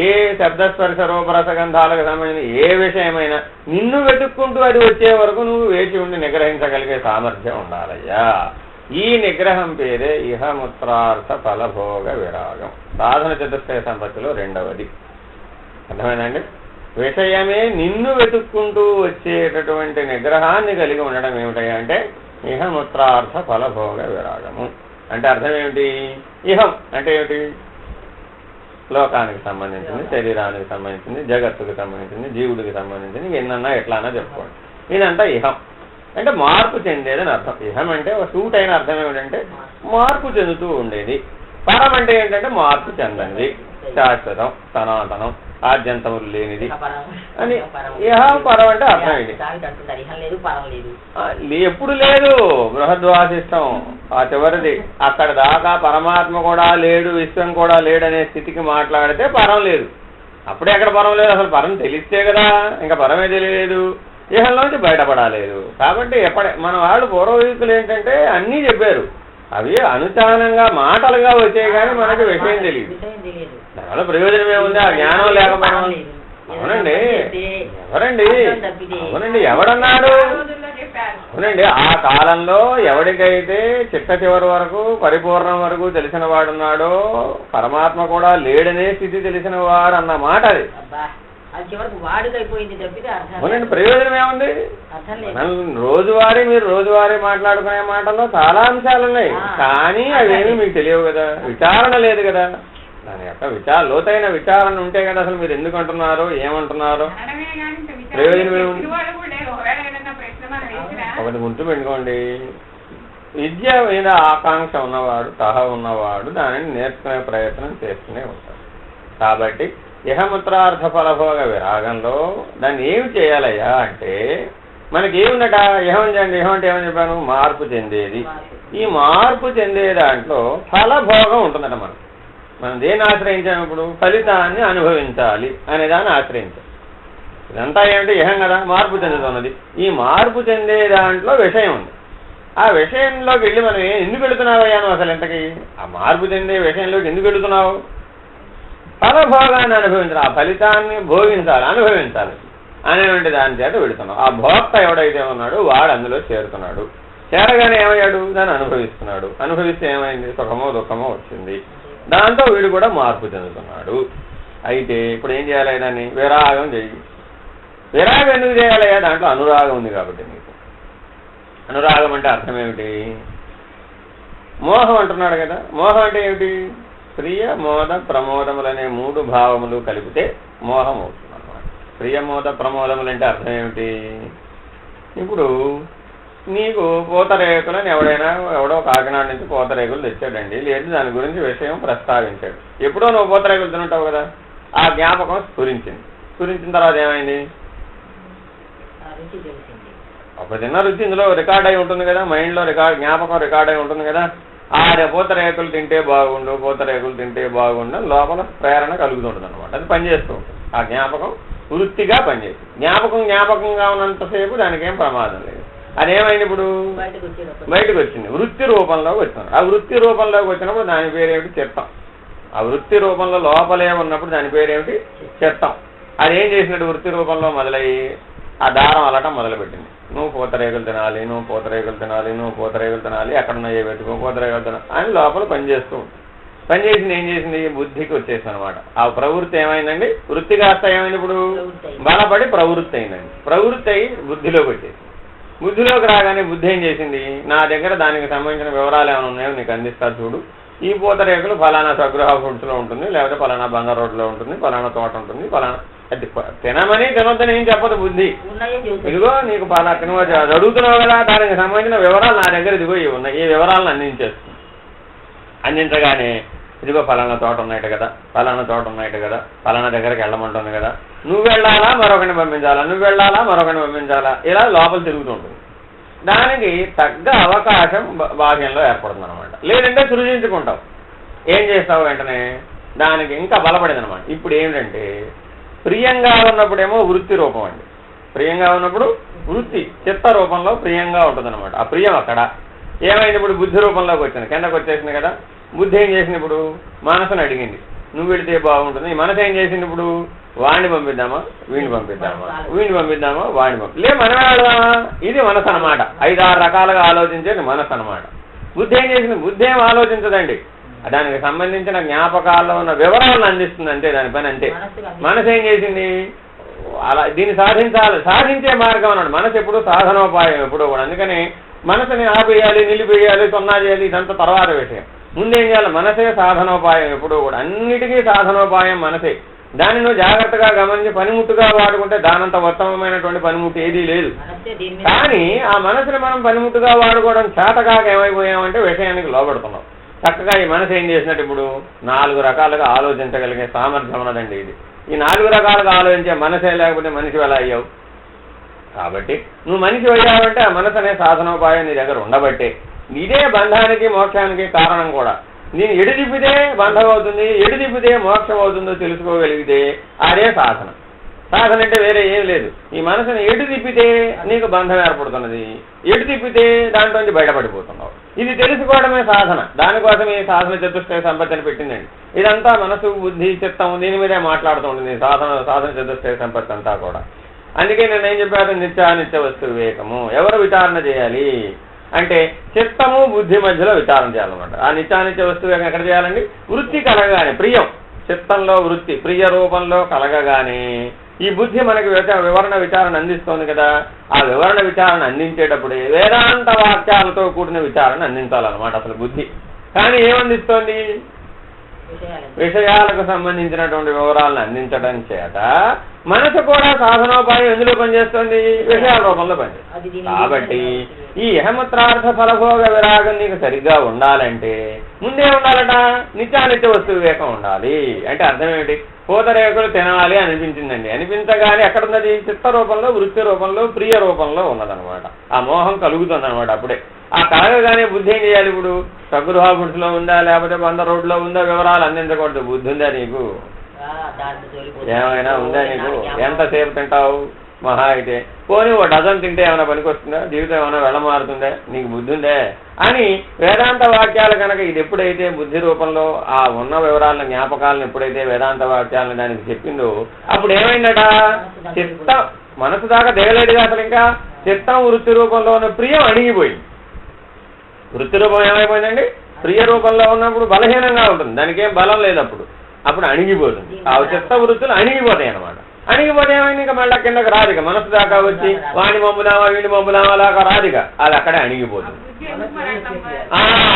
ఏ శబ్దస్పర్శ రూపరసగంధాలకు సంబంధించిన ఏ విషయమైనా నిన్ను వెతుక్కుంటూ అది వచ్చే వరకు నువ్వు వేచి ఉండి నిగ్రహించగలిగే సామర్థ్యం ఉండాలయ్యా. ఈ నిగ్రహం పేరే ఇహముత్రార్థ ఫలభోగ విరాగం. సాధన చతుష్టయ సంపత్తిలో రెండవది. అర్థమైందండి? విషయమే నిన్ను వెతుక్కుంటూ వచ్చేటటువంటి నిగ్రహాన్ని కలిగి ఉండడం ఏమిటయ్యా అంటే ఇహముత్రార్థ ఫలభోగ విరాగము. అంటే అర్థం ఏమిటి? ఇహం అంటే ఏమిటి? లోకానికి సంబంధించింది, శరీరానికి సంబంధించింది, జగత్తుకి సంబంధించింది, జీవుడికి సంబంధించింది, ఎన్నన్నా ఎట్లానా చెప్పుకోండి. ఇదంతా ఇహం అంటే మార్పు చెందేదని అర్థం. ఇహం అంటే ఒక సూట్ అయిన అర్థం ఏమిటంటే మార్పు చెందుతూ ఉండేది. పరం అంటే ఏంటంటే మార్పు చెందండి, శాశ్వతం, సనాతనం, ఆద్యంతములు లేనిది అని. ఇహం పరం అంటే అర్థం ఏంటి? ఎప్పుడు లేదు. బృహద్వాసిష్టం ఆ చివరిది. అక్కడ దాకా పరమాత్మ కూడా లేడు, విశ్వం కూడా లేడనే స్థితికి మాట్లాడితే పరం లేదు. అప్పుడే ఎక్కడ పరం లేదు? అసలు పరం తెలిస్తే కదా. ఇంకా పరమే తెలియలేదు, ఇహంలోంచి బయటపడలేదు. కాబట్టి మన వాళ్ళు పూర్వవీకులు ఏంటంటే అన్నీ చెప్పారు, అవి అనుచానంగా మాటలుగా వచ్చాయి కానీ మనకి విషయం తెలియదు. దానివల్ల ప్రయోజనం ఏముంది? ఆ జ్ఞానం లేకపోవడం. అవునండి, అవునండి, ఎవడన్నాడు? అవునండి, ఆ కాలంలో ఎవడికైతే చిట్ట చివరి వరకు పరిపూర్ణం వరకు తెలిసిన వాడున్నాడో పరమాత్మ కూడా లేడనే స్థితి తెలిసిన వాడు అన్న మాట అది. అవునండి, ప్రయోజనం ఏముంది? మీరు రోజువారీ మాట్లాడుకునే మాటల్లో చాలా అంశాలు ఉన్నాయి, కానీ అవేమీ మీకు తెలియవు కదా. విచారణ లేదు కదా. దాని యొక్క లోతైన విచారణ ఉంటే కదా అసలు మీరు ఎందుకు అంటున్నారో ఏమంటున్నారో ప్రయోజనం ఏముంది? ఒకటి గుర్తు పెట్టుకోండి, విద్య మీద ఆకాంక్ష ఉన్నవాడు, తహ ఉన్నవాడు దానిని నేర్చుకునే ప్రయత్నం చేస్తూనే ఉంటాడు. కాబట్టి ఇహముత్రార్థ ఫలభోగ విరాగంలో దాన్ని ఏమి చేయాలయ్యా అంటే మనకి ఏముందట? ఇహం అంటే ఏమని చెప్పాను? మార్పు చెందేది. ఈ మార్పు చెందే దాంట్లో ఫలభోగం ఉంటుందట. మనం దేన్ని ఆశ్రయించాము? ఇప్పుడు ఫలితాన్ని అనుభవించాలి అనే దాన్ని ఆశ్రయించాం. ఇదంతా ఏమిటి? ఇహం కదా, మార్పు చెందుతున్నది. ఈ మార్పు చెందే దాంట్లో విషయం ఉంది. ఆ విషయంలోకి వెళ్ళి మనం ఎందుకు వెళుతున్నావయ్యా నువ్వు అసలు ఇంతకీ? ఆ మార్పు చెందే విషయంలోకి ఎందుకు వెళుతున్నావు? ఫలభోగాన్ని అనుభవించాలి, ఆ ఫలితాన్ని భోగించాలి, అనుభవించాలి అనేటువంటి దాని చేత వెళుతున్నావు. ఆ భోక్త ఎవడైతే ఉన్నాడో వాడు అందులో చేరుతున్నాడు. చేరగానే ఏమయ్యాడు? దాన్ని అనుభవిస్తున్నాడు. అనుభవిస్తే ఏమైంది? సుఖమో దుఃఖమో వచ్చింది. దాంతో వీడు కూడా మార్పు చెందుతున్నాడు. అయితే ఇప్పుడు ఏం చేయాలి? దాన్ని విరాగం చెయ్యి. విరాగం ఎందుకు చేయాలయ్యా? దాంట్లో అనురాగం ఉంది కాబట్టి నీకు. అనురాగం అంటే అర్థం ఏమిటి? మోహం అంటున్నాడు కదా. మోహం అంటే ఏమిటి? ప్రియ మోద ప్రమోదములనే మూడు భావములు కలిపితే మోహం అవుతుంది అన్నమాట. ప్రియ మోద ప్రమోదములు అంటే అర్థం ఏమిటి? ఇప్పుడు నీకు పూతరేకులని ఎవడో కాకినాడ నుంచి పూతరేకులు తెచ్చాడండి, లేదు దాని గురించి విషయం ప్రస్తావించాడు. ఎప్పుడో నువ్వు పూతరేకులు తింటావు కదా, ఆ జ్ఞాపకం స్ఫురించిన తర్వాత ఏమైంది? అప్పుడు తిన్న రుచి ఇందులో రికార్డ్ అయి ఉంటుంది కదా, మైండ్లో జ్ఞాపకం రికార్డ్ అయి ఉంటుంది కదా. ఆ పూతరేకులు తింటే బాగుండు లోపల ప్రేరణ కలుగుతుంటుంది అనమాట. అది పనిచేస్తూ ఉంటుంది. ఆ జ్ఞాపకం వృత్తిగా పనిచేస్తుంది. జ్ఞాపకంగా ఉన్నంతసేపు దానికి ఏం ప్రమాదం లేదు. అదేమైంది? ఇప్పుడు బయటకు వచ్చింది, వృత్తి రూపంలోకి వచ్చింది. ఆ వృత్తి రూపంలోకి వచ్చినప్పుడు దాని పేరేమిటి? చిత్తం. ఆ వృత్తి రూపంలో లోపలే ఉన్నప్పుడు దాని పేరేమిటి? చిత్తం. అదేం చేసినట్టు? వృత్తి రూపంలో మొదలయ్యి ఆ దారం అలటం మొదలుపెట్టింది. నువ్వు పూతరేకులు తినాలి, ఎక్కడున్నా ఏ పెట్టుకో, పూతరేకులు తినాలి అని లోపల పనిచేస్తూ ఉంటుంది. పనిచేసింది ఏం చేసింది? బుద్ధికి వచ్చేసింది అనమాట. ఆ ప్రవృత్తి ఏమైందండి? వృత్తి కాస్త ఏమైంది? ఇప్పుడు బలపడి ప్రవృత్తి అయిందండి. ప్రవృత్తి అయి బుద్ధిలోకి వచ్చేసింది. బుద్ధిలోకి రాగానే బుద్ధి ఏం చేసింది? నా దగ్గర దానికి సంబంధించిన వివరాలు ఏమైనా ఉన్నాయో నీకు అందిస్తారు చూడు. ఈ పూతరేకులు ఫలానా స్వగృహ ఫుడ్స్లో ఉంటుంది, లేకపోతే ఫలానా బంగారు రోడ్లో ఉంటుంది, ఫలానా తోట ఉంటుంది, ఫలానా అది తినమని తినొద్దని ఏం చెప్పదు బుద్ధి. ఇదిగో నీకు ఫలానా తినవచ్చు, అది అడుగుతున్నావు కదా, దానికి సంబంధించిన వివరాలు నా దగ్గర ఇదిగో ఇవి ఉన్నాయి, ఈ వివరాలను అందించేస్తుంది. అందించగానే ఇదిగో ఫలానా తోట ఉన్నాయట కదా, ఫలానా దగ్గరికి వెళ్ళమంటుంది కదా, నువ్వు వెళ్ళాలా మరొకరిని పంపించాలా, ఇలా లోపల తిరుగుతుంటుంది. దానికి తగ్గ అవకాశం బాహ్యంలో ఏర్పడుతుంది అనమాట. లేదంటే సృజించుకుంటావు. ఏం చేస్తావు? వెంటనే దానికి ఇంకా బలపడింది అనమాట. ఇప్పుడు ఏమిటంటే ప్రియంగా ఉన్నప్పుడేమో వృత్తి రూపం అండి, ప్రియంగా ఉన్నప్పుడు వృత్తి చిత్త రూపంలో ప్రియంగా ఉంటుందన్నమాట. ఆ ప్రియం అక్కడ ఏమైంది, ఇప్పుడు బుద్ధి రూపంలోకి వచ్చింది, కిందకు వచ్చేసింది కదా. బుద్ధి ఏం చేసింది, ఇప్పుడు మనసును అడిగింది నువ్వు వెళితే బాగుంటుంది. ఈ మనసు ఏం చేసింది, ఇప్పుడు వాడిని పంపిద్దామా వీడిని పంపిద్దామా, వీడిని పంపిద్దామా వాడిని లే మనమే ఆడదామా. ఇది మనసు అనమాట. 5-6 రకాలుగా ఆలోచించేది మనసు అనమాట. బుద్ధి ఏం చేసింది, బుద్ధి ఏం ఆలోచించదండి, దానికి సంబంధించిన జ్ఞాపకాల్లో ఉన్న వివరాలను అందిస్తుంది అంతే, దాని పని అంతే. మనసు ఏం చేసింది, అలా దీన్ని సాధించే మార్గం అన్నాడు. మనసు ఎప్పుడు సాధనోపాయం ఎప్పుడూ కూడా. అందుకని మనసుని ఆపేయాలి, నిలిపేయాలి, సున్నా చేయాలి, ఇదంతా తర్వాత విషయం. ముందేం చేయాలి, మనసే సాధనోపాయం ఎప్పుడూ కూడా. అన్నిటికీ సాధనోపాయం మనసే. దాన్ని నువ్వు జాగ్రత్తగా గమనించి పనిముట్టుగా వాడుకుంటే దానంత ఉత్తమమైనటువంటి పనిముట్టు ఏదీ లేదు. కానీ ఆ మనసుని మనం పనిముట్టుగా వాడుకోవడం చేతకాక ఏమైపోయామంటే విషయానికి లోబడుతున్నాం. చక్కగా ఈ మనసు ఏం చేసినట్టు ఇప్పుడు 4 రకాలుగా ఆలోచించగలిగే సామర్థ్యం ఉన్నదండి ఇది. ఈ 4 రకాలుగా ఆలోచించే మనసే లేకపోతే మనిషి ఎలా అయ్యావు. కాబట్టి నువ్వు మనిషి అయ్యావంటే ఆ మనసు అనే సాధనోపాయం నీ దగ్గర ఉండబట్టే. ఇదే బంధానికి మోక్షానికి కారణం కూడా. నేను ఎడుదిప్పితే బంధం అవుతుంది, ఎడుదిప్పితే మోక్షం అవుతుందో తెలుసుకోగలిగితే అదే సాధన. సాధన అంటే వేరే ఏం లేదు. ఈ మనసుని ఎటు తిప్పితే నీకు బంధం ఏర్పడుతున్నది, ఎటు తిప్పితే దాంట్లోంచి బయటపడిపోతున్నావు. ఇది తెలుసుకోవడమే సాధన. దానికోసం ఈ సాధన చతుష్టయ సంపత్తిని పెట్టిందండి. ఇదంతా మనసు, బుద్ధి, చిత్తం దీని మీదే మాట్లాడుతూ ఉంటుంది సాధన చతుష్టయ సంపత్తి అంతా కూడా. అందుకే నేను ఏం చెప్పాను, నిత్యానిత్య వస్తు వివేకము. ఎవరు విచారణ చేయాలి అంటే చిత్తము బుద్ధి మధ్యలో విచారణ చేయాలన్నమాట. ఆ నిత్యానిత్య వస్తు వివేకం ఎక్కడ చేయాలండి, వృత్తి కలగగానే, ప్రియం చిత్తంలో వృత్తి ప్రియ రూపంలో కలగగానే ఈ బుద్ధి మనకి వివరణ విచారణ అందిస్తోంది కదా. ఆ వివరణ విచారణ అందించేటప్పుడే వేదాంత వాక్యాలతో కూడిన విచారణ అందించాలన్నమాట అసలు బుద్ధి. కానీ ఏమందిస్తోంది, విషయాలకు సంబంధించినటువంటి వివరాలను అందించడం చేత మనసు కూడా సాధనోపాయం ఎందులో పనిచేస్తుంది, విషయాల రూపంలో పనిచేస్తుంది. కాబట్టి ఈ ఇహమత్రార్థ ఫలభోగ విరాగం నీకు సరిగ్గా ఉండాలంటే ముందే ఉండాలట, నిత్యానిత్య వస్తు వివేకం ఉండాలి. అంటే అర్థం ఏమిటి, పూతరేకులు తినాలి అనిపించిందండి. అనిపించగానే ఎక్కడున్నది, చిత్త రూపంలో, వృత్తి రూపంలో, ప్రియ రూపంలో ఉన్నదనమాట. ఆ మోహం కలుగుతుంది అనమాట. అప్పుడే ఆ కలగగానే బుద్ధి ఏం చేయాలి, ఇప్పుడు సగృహ గుడిలో ఉందా లేకపోతే 100 రోడ్లో ఉందా వివరాలు అందించకూడదు. బుద్ధి ఉందా నీకు, ఏమైనా ఉందా నీకు, ఎంతసేపు తింటావు మహా అయితే, పోనీ 1 డజన్ తింటే ఏమైనా పనికొస్తుందా, జీవితం ఏమైనా వెళ్ళమారుతుందా, నీకు బుద్ధి ఉందే అని వేదాంత వాక్యాలు కనుక ఇది ఎప్పుడైతే బుద్ధి రూపంలో ఆ ఉన్న వివరాలను జ్ఞాపకాలను ఎప్పుడైతే వేదాంత వాక్యాలను దానికి చెప్పిందో అప్పుడు ఏమైందట, చిత్తం మనసు దాకా దిగలేడుగా అసలు. ఇంకా చిత్తం వృత్తి రూపంలో ఉన్న ప్రియం అణిగిపోయింది. వృత్తి రూపం ఏమైపోయిందండి, ప్రియ రూపంలో ఉన్నప్పుడు బలహీనంగా ఉంటుంది, దానికి ఏం బలం లేదు. అప్పుడు అణిగిపోతుంది. ఆ చిత్త వృత్తులు అణిగిపోతాయి అనమాట. అణిగిపోతే ఏమైంది, ఇంకా మళ్ళీ కిందకి రాదిక. మనసు దాకా వచ్చి వాడిని పంపుదామా వీడిని పంపుదామా లాగా రాదిక, అది అక్కడే అణిగిపోతుంది.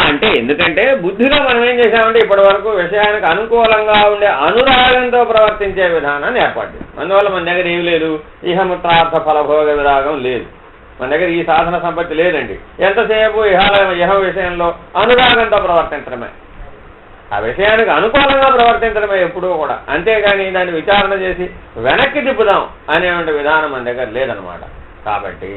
అంటే ఎందుకంటే బుద్ధిలో మనం ఏం చేసామంటే ఇప్పటి వరకు విషయానికి అనుకూలంగా ఉండే అనురాగంతో ప్రవర్తించే విధానాన్ని ఏర్పాటు చేస్తాం. అందువల్ల మన దగ్గర ఏమి లేదు, ఇహమత్రార్థ ఫలభోగ విరాగం లేదు. మన దగ్గర ఈ సాధన సంపత్తి లేదండి. ఎంతసేపు ఇహ విషయంలో అనురాగంతో ప్రవర్తించడమే, ఆ విషయానికి అనుకూలంగా ప్రవర్తించడమే ఎప్పుడూ కూడా. అంతేగాని దాన్ని విచారణ చేసి వెనక్కి తిప్పుదాం అనేటువంటి విధానం మన దగ్గర లేదనమాట. కాబట్టి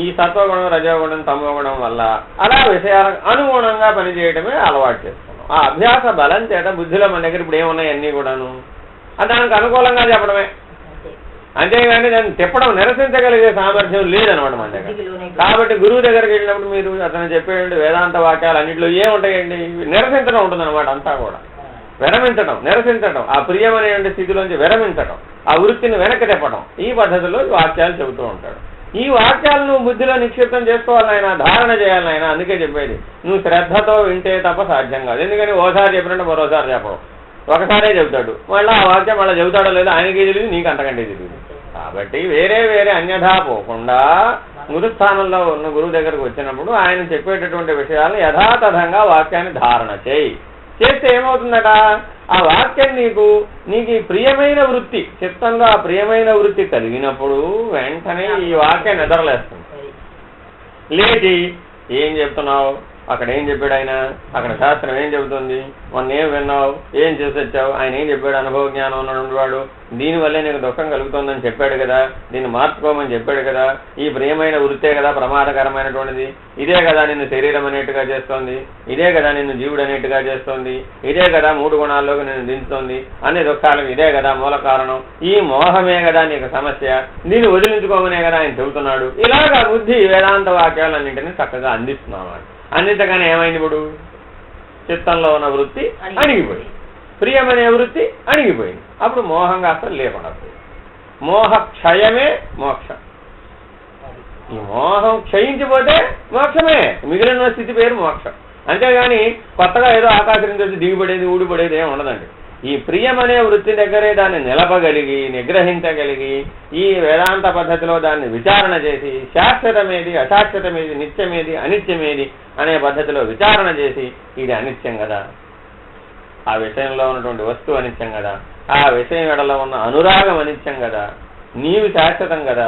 ఈ సత్వగుణం, రజోగుణం, తమోగుణం వల్ల అలా విషయాలకు అనుగుణంగా పనిచేయడమే అలవాటు చేస్తున్నాం. ఆ అభ్యాస బలం చేత బుద్ధిలో మన దగ్గర ఇప్పుడు ఏమున్నాయి అన్నీ కూడాను దానికి అనుకూలంగా చెప్పడమే. అంతేగాని దాన్ని తిప్పడం, నిరసించగలిగే సామర్థ్యం లేదనమాట మన దగ్గర. కాబట్టి గురువు దగ్గరికి వెళ్ళినప్పుడు మీరు అతను చెప్పేయండి వేదాంత వాక్యాలు అన్నింటిలో ఏముంటాయండి, నిరసించడం ఉంటుందన్నమాట. అంతా కూడా విరమించడం, నిరసించడం, ఆ ప్రియం అనేటువంటి స్థితిలోంచి విరమించడం, ఆ వృత్తిని వెనక్కి తిప్పడం, ఈ పద్ధతిలో వాక్యాలు చెబుతూ ఉంటాడు. ఈ వాక్యాలను నువ్వు బుద్ధిలో నిక్షిప్తం చేసుకోవాలైనా, ధారణ చేయాలైనా. అందుకే చెప్పేది నువ్వు శ్రద్ధతో వింటే తప్ప సాధ్యం కాదు. ఎందుకని ఓసారి చెప్పినట్టు మరోసారి చెప్పడం, ఒకసారే చెబుతాడు, మళ్ళీ ఆ వాక్యం మళ్ళీ చెబుతాడో లేదో ఆయనకే తెలియదు, నీకు అంతకంటే తెలియదు. కాబట్టి వేరే అన్యథా పోకుండా గురుస్థానంలో ఉన్న గురువు దగ్గరకు వచ్చినప్పుడు ఆయన చెప్పేటటువంటి విషయాలను యథాతథంగా వాక్యాన్ని ధారణ చేస్తే ఏమవుతుందట, ఆ వాక్యం నీకు ప్రియమైన వృత్తి, చిత్తంలో ఆ ప్రియమైన వృత్తి కలిగినప్పుడు వెంటనే ఈ వాక్యం నిద్రలేస్తుంది. లేచి ఏం చెప్తున్నావు, అక్కడ ఏం చెప్పాడు ఆయన? అక్కడ శాస్త్రం ఏం చెబుతుంది? మొన్న ఏం విన్నావు, ఏం చేసి వచ్చావు? ఆయన ఏం చెప్పాడు? అనుభవ జ్ఞానం ఉన్నవాడు, దీనివల్లే నీకు దుఃఖం కలుగుతుందని చెప్పాడు కదా, దీన్ని మార్చుకోమని చెప్పాడు కదా, ఈ ప్రియమైన వృత్తే కదా ప్రమాదకరమైనటువంటిది, ఇదే కదా నిన్ను శరీరం అనేట్టుగా చేస్తోంది, ఇదే కదా నిన్ను జీవుడు అనేట్టుగా చేస్తోంది, ఇదే కదా 3 గుణాల్లోకి నిన్ను దించుతోంది, అన్ని దుఃఖాలకు ఇదే కదా మూల కారణం, ఈ మోహమే కదా నీకు సమస్య, దీన్ని వదిలించుకోమనే కదా ఆయన చెబుతున్నాడు. ఇలాగా బుద్ధి వేదాంత వాక్యాలన్నింటినీ చక్కగా అందిస్తున్నాడు. అందించగానే ఏమైంది? ఇప్పుడు చిత్తంలో ఉన్న వృత్తి అణిగిపోయింది, ప్రియమనే వృత్తి అణిగిపోయింది. అప్పుడు మోహం కాస్త లేకుండా పోయింది. మోహ క్షయమే మోక్షం. ఈ మోహం క్షయించిపోతే మోక్షమే, మిగిలిన స్థితి పేరు మోక్షం. అంతేగాని కొత్తగా ఏదో ఆకాశం నుంచి వచ్చి దిగిపడేది ఊడిపడేది ఏమి ఉండదండి. ఈ ప్రియమనే వృత్తి దగ్గరే దాన్ని నిలపగలిగి నిగ్రహించగలిగి ఈ వేదాంత పద్ధతిలో దాన్ని విచారణ చేసి శాశ్వతమేది అశాశ్వతమేది నిత్యమేది అనిత్యమేది అనే పద్ధతిలో విచారణ చేసి ఇది అనిత్యం కదా, ఆ విషయంలో ఉన్నటువంటి వస్తువు అనిత్యం కదా, ఆ విషయం ఎడలో ఉన్న అనురాగం అనిత్యం కదా, నీవు శాశ్వతం కదా,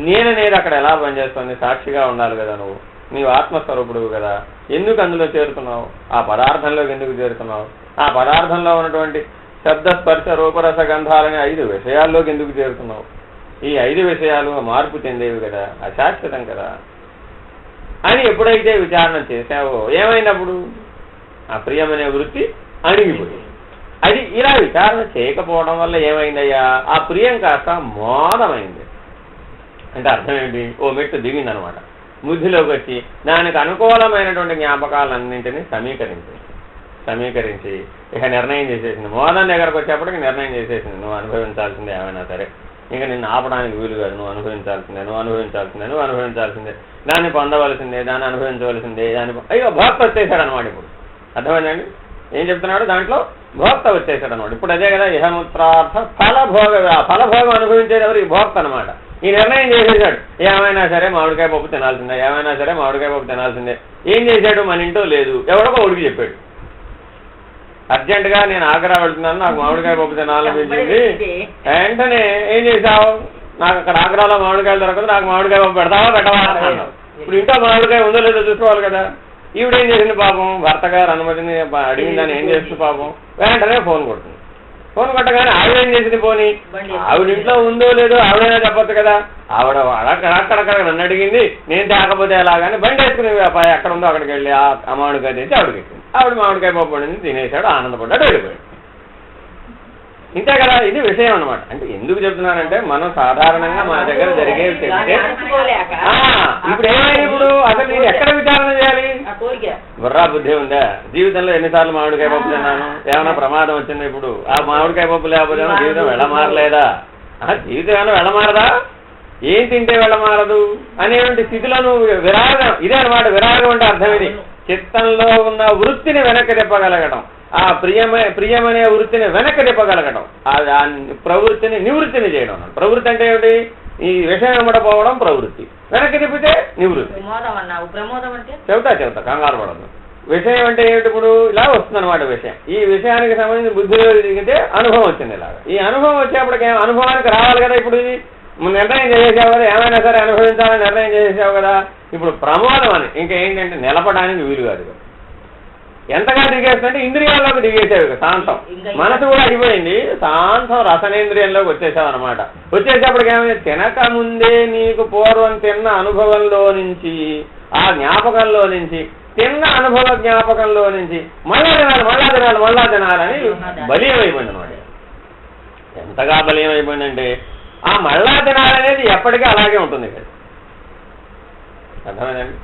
నేననేది అక్కడ ఎలా పనిచేస్తుంది? సాక్షిగా ఉండాలి కదా, నువ్వు నీవు ఆత్మస్వరూపుడు కదా, ఎందుకు అందులో చేరుతున్నావు? ఆ పదార్థంలోకి ఎందుకు చేరుతున్నావు? ఆ పదార్థంలో ఉన్నటువంటి శబ్ద స్పర్శ రూపరస గంధాలనే 5 విషయాల్లోకి ఎందుకు చేరుతున్నావు? ఈ 5 విషయాలు మార్పు చెందేవి కదా, అశాశ్వతం కదా అని ఎప్పుడైతే విచారణ చేశావో ఏమైనప్పుడు ఆ ప్రియమనే వృత్తి అణిగిపోయింది. అది ఇలా విచారణ చేయకపోవడం వల్ల ఏమైందయ్యా? ఆ ప్రియం కాస్త మోదమైంది. అంటే అర్థం ఏంటి? ఓ మెట్టు దిగిందనమాట. బుద్ధిలోకి వచ్చి దానికి అనుకూలమైనటువంటి జ్ఞాపకాలన్నింటినీ సమీకరించి ఇక నిర్ణయం చేసేసింది. మోదం దగ్గరకు వచ్చేప్పటికి నిర్ణయం చేసేసింది, నువ్వు అనుభవించాల్సిందే ఏమైనా సరే, ఇంకా నిన్ను ఆపడానికి వీలు కాదు, నువ్వు అనుభవించాల్సిందే, దాన్ని పొందవలసిందే, దాన్ని అనుభవించవలసిందే, అయ్యో భోక్త వచ్చేసాడు అనమాట. ఇప్పుడు అర్థమైందండి ఏం చెప్తున్నాడు? దాంట్లో భోక్త వచ్చేసాడు అనమాట. ఇప్పుడు అదే కదా ఇహముత్రార్థ ఫలభోగం అనుభవించేది ఎవరు? ఈ భోక్త అనమాట. ఈ నిర్ణయం చేసేసాడు, ఏమైనా సరే మామిడికాయ పప్పు తినాల్సిందే. ఏం చేశాడు? మన ఇంట్లో లేదు, ఎవడో ఉడికి చెప్పాడు, అర్జెంటుగా నేను ఆగ్రా వెళ్తున్నాను, నాకు మామిడికాయ పప్పు తినాలనిపించింది. వెంటనే ఏం చేశావు? నాకు అక్కడ ఆగ్రాలో మామిడికాయలు దొరకదు, నాకు మామిడికాయ పప్పు పెట్టవా అన్నావు. ఇప్పుడు ఇంకా మామిడికాయ ఉందో లేదో చూసుకోవాలి కదా. ఈవిడేం చేసింది పాపం? భర్త గారు అనుమతిని అడిగిందని ఏం చేస్తుంది పాపం? వెంటనే ఫోన్ కొడుతుంది. ఫోన్ కొట్టగానే ఆవిడేం చేసింది? పోనీ ఆవిడ ఇంట్లో ఉందో లేదో ఆవిడైనా చెప్పొచ్చు కదా. ఆవిడ అక్కడక్కడ నన్ను అడిగింది, నేను తేకపోతే ఎలాగాని బండి వేసుకుని ఎక్కడ ఉందో అక్కడికి వెళ్ళి ఆ మామిడికాయ తెచ్చి ఆవిడకి ఎక్కింది. ఆవిడ మామిడికాయ పప్పు వండింది, తినేశాడు, ఆనందపడ్డాడు, వెళ్ళిపోయాడు. ఇంతే కదా, ఇది విషయం అనమాట. అంటే ఎందుకు చెప్తున్నానంటే మనం సాధారణంగా మన దగ్గర జరిగేది చెప్తే ఇప్పుడు ఏమైనా ఇప్పుడు అసలు నేను ఎక్కడ విచారణ చేయాలి? బుర్రా బుద్ధి ఉందా? జీవితంలో ఎన్నిసార్లు మామిడికాయ పప్పు తిన్నాను, ఏమైనా ప్రమాదం వచ్చింది? ఇప్పుడు ఆ మామిడికాయ పప్పు లేకపోతే జీవితం వెళ్ళమారలేదా? జీవితం ఏమైనా వెళ్ళమారదా? ఏం తింటే వెళ్ళమారదు అనేటువంటి స్థితిలో విరాగం, ఇదే అనమాట. విరాగం అంటే అర్థం ఇది, చిత్తంలో ఉన్న వృత్తిని వెనక్కి తిప్పగలగడం, ఆ ప్రియమనే వృత్తిని వెనక్కి తిప్పగలగడం, ప్రవృత్తిని నివృత్తిని చేయడం. ప్రవృత్తి అంటే ఏమిటి? ఈ విషయం వెంబడపోవడం ప్రవృత్తి, వెనక్కి తిప్పితే నివృత్తి. చెబుతా కంగారు పడదు. విషయం అంటే ఏమిటి? ఇప్పుడు ఇలా వస్తుంది అనమాట విషయం. ఈ విషయానికి సంబంధించి బుద్ధిలో దిగితే అనుభవం వచ్చింది. ఇలాగా ఈ అనుభవం వచ్చేప్పటికి అనుభవానికి రావాలి కదా. ఇప్పుడు ఇది నిర్ణయం చేసేసావు కదా, ఏమైనా సరే అనుభవించాలని నిర్ణయం చేసేసావు కదా. ఇప్పుడు ప్రమోదం అని ఇంకా ఏంటంటే నిలపడానికి వీలు కాదు. ఎంతగా దిగేస్తుంటే ఇంద్రియాల్లోకి దిగేసావు, శాంతం. మనసు కూడా అయిపోయింది, శాంతం రసనేంద్రియంలోకి వచ్చేసావు అనమాట. వచ్చేసేపటికి ఏమైంది? తినక ముందే నీకు పూర్వం తిన్న అనుభవంలో నుంచి, ఆ జ్ఞాపకంలో నుంచి, తిన్న అనుభవ జ్ఞాపకంలో నుంచి మళ్ళా తినాలని బలీయం అయిపోయింది అనమాట. ఎంతగా బలీయం అయిపోయిందంటే ఆ మళ్ళా తినాలనేది ఎప్పటికీ అలాగే ఉంటుంది కదా. అర్థమైందండి?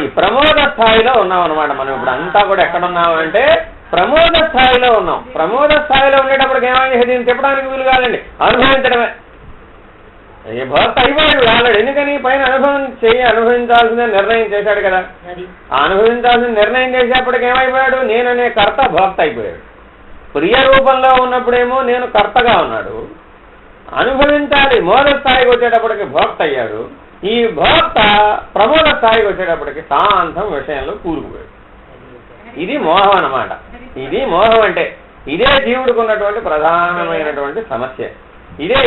ఈ ప్రమోద స్థాయిలో ఉన్నాం అనమాట మనం. ఇప్పుడు అంతా కూడా ఎక్కడున్నామంటే ప్రమోద స్థాయిలో ఉన్నాం. ప్రమోద స్థాయిలో ఉండేటప్పటికి ఏమైంది? దీన్ని చెప్పడానికి వీలు కాదండి, అనుభవించడమే. ఏ భర్త అయిపోయాడు కాలేడు. ఎందుకని? పైన అనుభవించాల్సిందే నిర్ణయం చేశాడు కదా. ఆ అనుభవించాల్సిన నిర్ణయం చేసేప్పటికి ఏమైపోయాడు? నేననే కర్త భోక్త అయిపోయాడు. ప్రియ రూపంలో ఉన్నప్పుడేమో నేను కర్తగా ఉన్నాడు, అనుభవించాలి మోద స్థాయికి వచ్చేటప్పటికి భోక్త అయ్యాడు. ఈ భోక్త ప్రమోద స్థాయికి వచ్చేటప్పటికి శాంతం విషయంలో కూరుకుపోయాడు. ఇది మోహం అన్నమాట. ఇది మోహం అంటే ఇదే జీవుడికి ఉన్నటువంటి ప్రధానమైనటువంటి సమస్య. ఇదే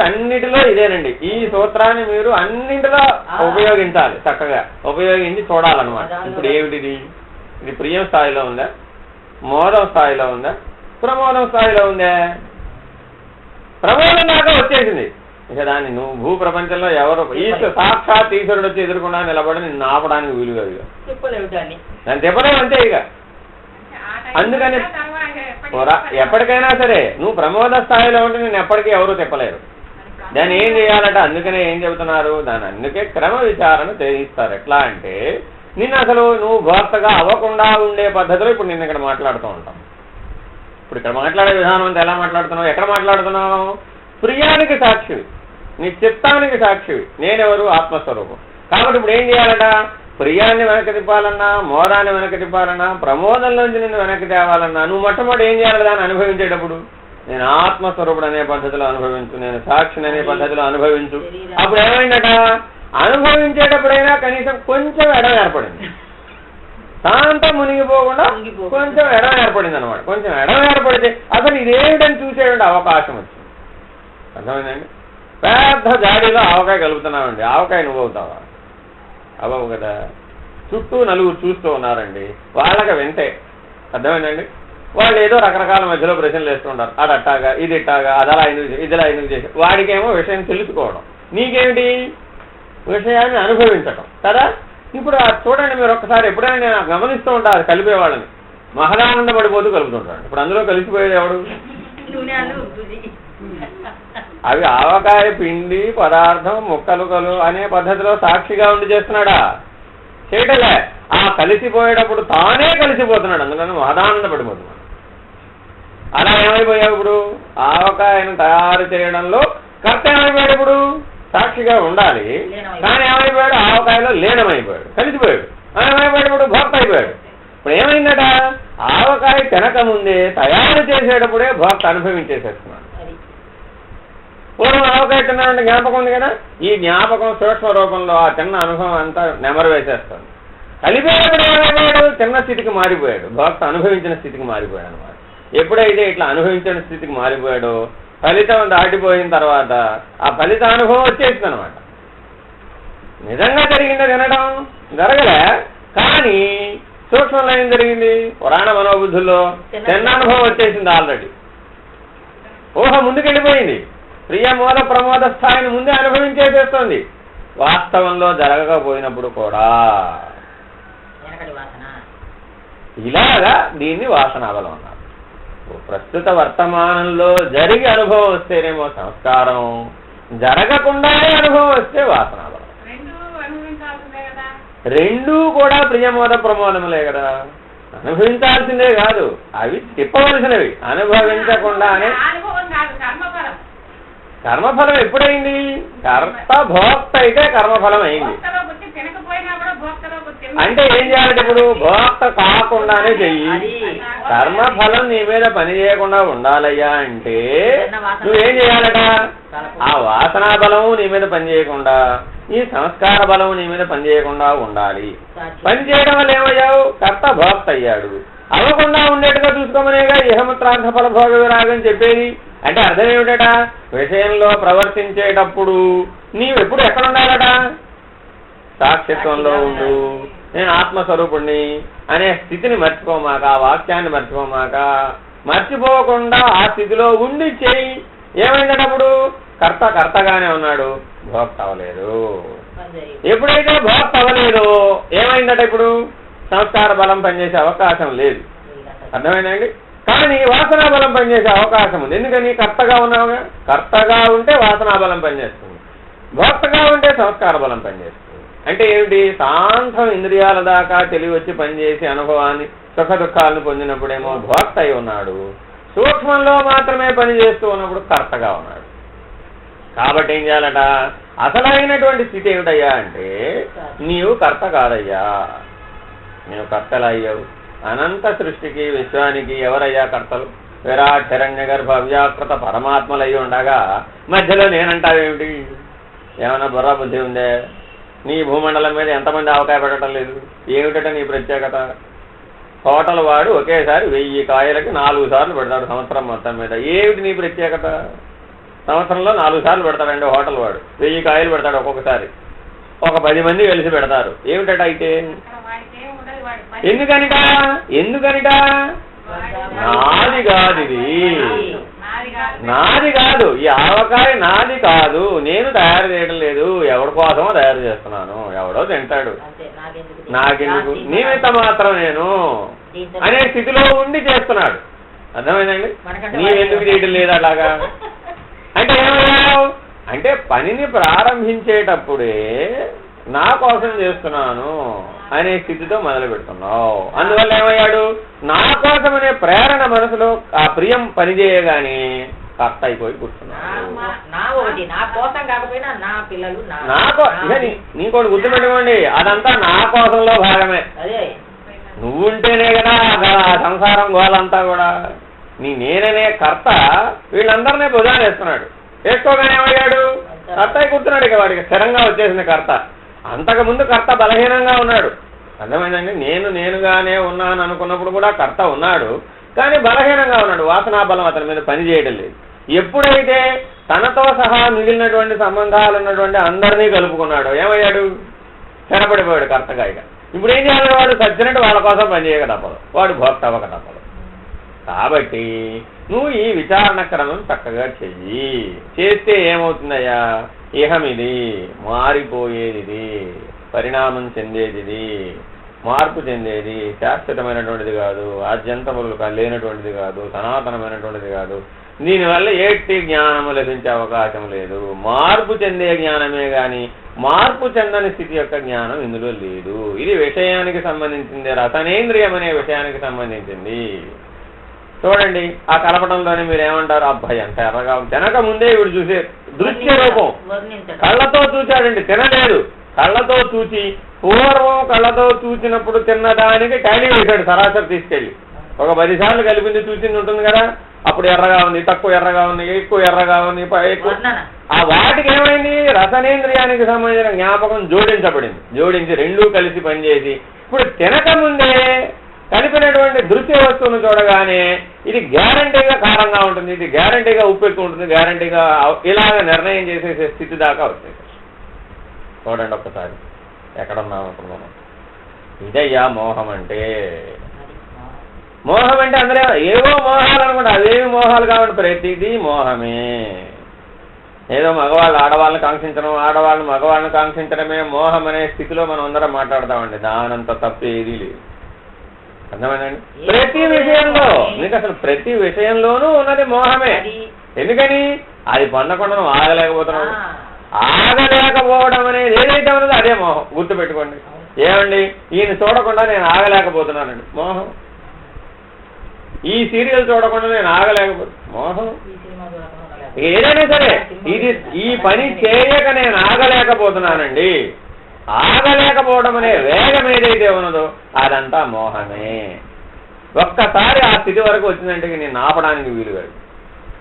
అన్నిటిలో ఇదేనండి. ఈ సూత్రాన్ని మీరు అన్నింటిలో ఉపయోగించాలి, చక్కగా ఉపయోగించి చూడాలన్నమాట. ఇప్పుడు ఏమిటిది? ఇది ప్రియం స్థాయిలో ఉందా, మోదం స్థాయిలో ఉందా, ప్రమోదం స్థాయిలో ఉందా? ప్రమోదం దాకా వచ్చేసింది. ఇక దాన్ని నువ్వు భూ ప్రపంచంలో ఎవరు సాక్షాత్ ఈశ్వరుడు వచ్చి ఎదుర్కొన్నా నిలబడి నిన్ను ఆపడానికి వీలుగా దాన్ని తిప్పలేవు అంతే. ఇక అందుకని ఎప్పటికైనా సరే నువ్వు ప్రమోద స్థాయిలో ఉంటే నేను ఎప్పటికీ ఎవరూ తిప్పలేరు. దాన్ని ఏం చేయాలట? అందుకనే ఏం చెబుతున్నారు, దాన్ని అందుకే క్రమ విచారణ చేయిస్తారు. ఎట్లా అంటే నిన్ను అసలు నువ్వు భోక్తగా అవ్వకుండా ఉండే పద్ధతిలో ఇప్పుడు నిన్ను ఇక్కడ మాట్లాడుతూ ఉంటాం. ఇప్పుడు ఇక్కడ మాట్లాడే విధానం అంతా ఎలా మాట్లాడుతున్నావు, ఎక్కడ మాట్లాడుతున్నావు? ప్రియానికి సాక్షివి, నీ చిత్తానికి సాక్షివి, నేనెవరు? ఆత్మస్వరూపం. కాబట్టి ఇప్పుడు ఏం చేయాలట? ప్రియాన్ని వెనక్కి తిప్పాలన్నా, మోదాన్ని వెనక్కి తిప్పాలన్నా, ప్రమోదంలోంచి నిన్ను వెనక్కి తేవాలన్నా నువ్వు మొట్టమొదటి ఏం చేయాలి? దాన్ని అనుభవించేటప్పుడు నేను ఆత్మస్వరూపుడు అనే పద్ధతిలో అనుభవించు, నేను సాక్షిని అనే పద్ధతిలో అనుభవించు. అప్పుడు ఏమైందట? అనుభవించేటప్పుడైనా కనీసం కొంచెం ఎడం ఏర్పడింది. శాంతం మునిగిపోకుండా కొంచెం ఎడం ఏర్పడింది అనమాట. కొంచెం ఎడం ఏర్పడితే అసలు ఇదేమిటని చూసేటువంటి అవకాశం వచ్చింది. అర్థమైందండి? పెద్ద జాడీలో ఆవకాయ కలుపుతున్నామండి, ఆవకాయ నువ్వు అవుతావా? అవ్వవు కదా. చుట్టూ నలుగురు చూస్తూ ఉన్నారండి, వాళ్ళకి వింటే అర్థమైందండి. వాళ్ళు ఏదో రకరకాల మధ్యలో ప్రశ్నలు వేస్తుంటారు. అది అట్టాగా, ఇది ఇట్టాగా, అదలా ఇదిలా ఎందుకు చేసి, వాడికేమో విషయం తెలుసుకోవడం, నీకేమిటి విషయాన్ని అనుభవించటం కదా. ఇప్పుడు చూడండి, మీరు ఒక్కసారి ఎప్పుడైనా నేను గమనిస్తూ ఉంటారు కలిపేవాళ్ళని, మహదానంద పడిపోతూ కలుపుతుంటాడు. ఇప్పుడు అందులో కలిసిపోయేది ఎవడు? అవి ఆవకాయ పిండి పదార్థం ముక్కలుకలు అనే పద్ధతిలో సాక్షిగా ఉండి చేస్తున్నాడా? చేయటలే. ఆ కలిసిపోయేటప్పుడు తానే కలిసిపోతున్నాడు, అందుకని మహదానంద పడిపోతున్నాడు. అలా ఏమైపోయావు? ఇప్పుడు ఆవకాయను తయారు చేయడంలో కర్త ఏమైపోయాడు? ఇప్పుడు సాక్షిగా ఉండాలి, కానీ ఏమైపోయాడు? ఆవకాయలో లీనమైపోయాడు, కలిసిపోయాడు. ఏమైపోయాడు? ఇప్పుడు భోక్త అయిపోయాడు. ఇప్పుడు ఏమైందట? ఆవకాయ తినకముందే తయారు చేసేటప్పుడే భోక్త అనుభవించేసేస్తున్నాడు. పూర్వం ఆవకాయ తిన్నాడంటే జ్ఞాపకం ఉంది కదా, ఈ జ్ఞాపకం సూక్ష్మ రూపంలో ఆ తిన్న అనుభవం అంతా నెమరు వేసేస్తాడు. కలిపేటప్పుడు ఏమైపోయాడు? తిన్న స్థితికి మారిపోయాడు, భోక్త అనుభవించిన స్థితికి మారిపోయాడు అనమాట. ఎప్పుడైతే ఇట్లా అనుభవించిన స్థితికి మారిపోయాడో ఫలితం దాటిపోయిన తర్వాత ఆ ఫలిత అనుభవం వచ్చేసింది అనమాట. నిజంగా జరిగింది తినడం జరగలే, కానీ సూక్ష్మంలో ఏం జరిగింది? పురాణ మనోబుద్ధుల్లో తిన్న అనుభవం వచ్చేసింది ఆల్రెడీ. ఊహ ముందుకెళ్ళిపోయింది, ప్రియమోద ప్రమోద స్థాయిని ముందే అనుభవించేసేస్తుంది. వాస్తవంలో జరగకపోయినప్పుడు కూడా ఇలాగా దీన్ని వాసనాబలం అన్నారు. ప్రస్తుత వర్తమానంలో జరిగి అనుభవం వస్తేనేమో సంస్కారం, జరగకుండానే అనుభవం వస్తే వాసనాబలం. రెండూ కూడా ప్రియమోద ప్రమోదములే కదా, అనుభవించాల్సిందే కాదు, అవి తిప్పవలసినవి. అనుభవించకుండానే కర్మఫలం ఎప్పుడైంది? కర్త భోక్త అయితే కర్మఫలం అయింది. అంటే ఏం చేయాలంటే ఇప్పుడు భోక్త కాకుండానే చెయ్యి. కర్మఫలం నీ మీద పని చేయకుండా ఉండాలయ్యా అంటే నువ్వేం చేయాలట? ఆ వాసనా బలము నీ మీద పని చేయకుండా, ఈ సంస్కార బలము నీ మీద పని చేయకుండా ఉండాలి. పని చేయడం వల్ల ఏమయ్యావు? కర్త భోక్త అయ్యాడు. అవ్వకుండా ఉండేట్టుగా చూసుకోమనేగా ఇహముత్రార్థ ఫల భోగ విరాగం చెప్పేది. అంటే అర్థం ఏమిటట? విషయంలో ప్రవర్తించేటప్పుడు నీవెప్పుడు ఎక్కడ ఉండాలట? సాక్షిత్వంలో ఉండు, నేను ఆత్మస్వరూపుణ్ణి అనే స్థితిని మర్చిపోమాక, ఆ వాక్యాన్ని మర్చిపోమాక, మర్చిపోకుండా ఆ స్థితిలో ఉండి చేయి. ఏమైందటప్పుడు? కర్త కర్తగానే ఉన్నాడు, భోక్త అవ్వలేదు. ఎప్పుడైతే భోక్త అవ్వలేదో ఏమైందట? ఇప్పుడు సంస్కార బలం పనిచేసే అవకాశం లేదు. అర్థమైందండి? కానీ వాసనా బలం పనిచేసే అవకాశం ఉంది. ఎందుకని? కర్తగా ఉన్నావుగా. కర్తగా ఉంటే వాసనా బలం పనిచేస్తుంది, భోక్తగా ఉంటే సంస్కార బలం పనిచేస్తుంది. అంటే ఏమిటి? సాంతం ఇంద్రియాల దాకా తెలివి వచ్చి పనిచేసి అనుభవాన్ని సుఖ దుఃఖాలను పొందినప్పుడేమో భోక్త అయి ఉన్నాడు, సూక్ష్మంలో మాత్రమే పనిచేస్తూ ఉన్నప్పుడు కర్తగా ఉన్నాడు. కాబట్టి ఏం చేయాలట? అసలైనటువంటి స్థితి ఏమిటయ్యా అంటే నీవు కర్త కాదయ్యా. నీవు కర్తలా అయ్యావు. అనంత సృష్టికి విశ్వానికి ఎవరయ్యా కర్తలు? విరాట్ హిరణ్య గర్భ అవ్యాకృత పరమాత్మలు అయ్యి ఉండగా మధ్యలో నేనంటావేమిటి? ఏమన్నా బుర్రా బుద్ధి ఉందే? నీ భూమండలం మీద ఎంతమంది ఆవకాయ పెట్టడం లేదు? ఏమిటంటే నీ ప్రత్యేకత? హోటల్ వాడు ఒకేసారి 1000 కాయలకి 4 సార్లు పెడతాడు సంవత్సరం మొత్తం మీద. ఏమిటి నీ ప్రత్యేకత? సంవత్సరంలో 4 సార్లు పెడతాడండి హోటల్ వాడు. 1000 కాయలు పెడతాడు ఒక్కొక్కసారి. ఒక 10 మంది కలిసి పెడతారు. ఏమిటట అయితే? ఎందుకనిట నాది కాదు, ఇది నాది కాదు, ఈ ఆవకాయ నాది కాదు, నేను తయారు చేయడం లేదు, ఎవరి కోసమో తయారు చేస్తున్నాను, ఎవడో తింటాడు, నాకెందుకు, నిమిత్త మాత్రం నేను అనే స్థితిలో ఉండి చేస్తున్నాడు. అర్థమైందండి? నీవెందుకు చేయడం లేదు అలాగా అంటే ఏమయ్యావు అంటే పనిని ప్రారంభించేటప్పుడే నా కోసం చేస్తున్నాను అనే స్థితితో మొదలు పెడుతున్నావు. అందువల్ల ఏమయ్యాడు, నా కోసం అనే ప్రేరణ మనసులో ఆ ప్రియం పనిచేయగానే కర్త అయిపోయి కూర్చున్నాడు. నీకోటి గుర్తుపెట్టుకోండి, అదంతా నా కోసంలో భాగమే. నువ్వుంటేనే కదా సంసారం గోలంతా కూడా. నేననే కర్త వీళ్ళందరినీ భుజాన్ని వేస్తున్నాడు. వేసుకోగానే ఏమయ్యాడు, కర్త అయి కూర్చున్నాడు. ఇక వాడికి స్థిరంగా వచ్చేసింది కర్త. అంతకుముందు కర్త బలహీనంగా ఉన్నాడు. అర్థమైందండి? నేనుగానే ఉన్నాను అనుకున్నప్పుడు కూడా కర్త ఉన్నాడు, కానీ బలహీనంగా ఉన్నాడు. వాసనా బలం అతని మీద పనిచేయడం లేదు. ఎప్పుడైతే తనతో సహా మిగిలినటువంటి సంబంధాలు ఉన్నటువంటి అందరినీ కలుపుకున్నాడు, ఏమయ్యాడు, స్థిరపడిపోయాడు కర్తగా. ఇక ఇప్పుడు ఏం చేయాలి, వాడు సచ్చినట్టు వాళ్ళ కోసం పనిచేయక తప్పదు, వాడు భోక్త అవ్వక తప్పదు. కాబట్టి నువ్వు ఈ విచారణ క్రమం చక్కగా చెయ్యి. చేస్తే ఏమవుతుందయ్యా, ఇహమిది మారిపోయేది, ఇది పరిణామం చెందేది, ఇది మార్పు చెందేది, శాశ్వతమైనటువంటిది కాదు, ఆద్యంతములు లేనటువంటిది కాదు, సనాతనమైనటువంటిది కాదు. దీనివల్ల ఎట్టి జ్ఞానము లభించే అవకాశం లేదు. మార్పు చెందే జ్ఞానమే గాని మార్పు చెందని స్థితి యొక్క జ్ఞానం ఇందులో లేదు. ఇది విషయానికి సంబంధించింది, రసనేంద్రియం అనే విషయానికి సంబంధించింది. చూడండి, ఆ కలపడంలోనే మీరు ఏమంటారు, అబ్బాయి అంత ఎర్రగా తినక ముందే వీడు చూసే దృశ్య రూపం, కళ్ళతో చూచాడండి, తినలేదు. కళ్ళతో చూచి, పూర్వం కళ్ళతో చూచినప్పుడు తిన్నదానికి టైలింగ్ వేశాడు సరాసరి తీసుకెళ్ళి. ఒక 10 సార్లు కలిపింది చూసింది ఉంటుంది కదా, అప్పుడు ఎర్రగా ఉంది, తక్కువ ఎర్రగా ఉంది, ఎక్కువ ఎర్రగా ఉంది, ఎక్కువ. ఆ వాటికి ఏమైంది, రసనేంద్రియానికి సంబంధించిన జ్ఞాపకం జోడించబడింది. జోడించి రెండూ కలిసి పనిచేసి ఇప్పుడు తినక ముందే కలిపినటువంటి దృశ్య వస్తువును చూడగానే ఇది గ్యారంటీగా కారంగా ఉంటుంది, ఇది గ్యారంటీగా ఉప్పు ఎక్కువ ఉంటుంది, గ్యారంటీగా ఇలాగ నిర్ణయం చేసేసే స్థితి దాకా వచ్చేది. చూడండి ఒక్కసారి ఎక్కడున్నాం ఇప్పుడు మనం. ఇదయ్యా మోహం అంటే. మోహం అంటే అందరూ ఏవో మోహాలు అనుకుంటా, అవేమి మోహాలు కాబట్టి ప్రతిదీ మోహమే. ఏదో మగవాళ్ళు ఆడవాళ్ళని కాంక్షించడం, ఆడవాళ్ళని మగవాళ్ళని కాంక్షించడమే మోహం అనే స్థితిలో మనం అందరం మాట్లాడతామండి. దానంత తప్పు ఏదీ లేదు. అర్థమైందండి? ప్రతి విషయంలో నీకు అసలు ప్రతి విషయంలోనూ ఉన్నది మోహమే. ఎందుకని అది పొందకుండా నువ్వు ఆగలేకపోతున్నావు. ఆగలేకపోవడం అనేది ఏదైతే ఉన్నదో అదే మోహం. గుర్తుపెట్టుకోండి. ఏమండి, ఈయన చూడకుండా నేను ఆగలేకపోతున్నానండి, మోహం. ఈ సీరియల్ చూడకుండా నేను ఆగలేకపోతున్నా, మోహం. ఏదైనా సరే ఇది ఈ పని చేయక నేను ఆగలేకపోతున్నానండి, ఆగలేకపోవడం అనే వేగం ఏదైతే ఉన్నదో అదంతా మోహమే. ఒక్కసారి ఆ స్థితి వరకు వచ్చిందంటే నేను ఆపడానికి వీలు కాదు.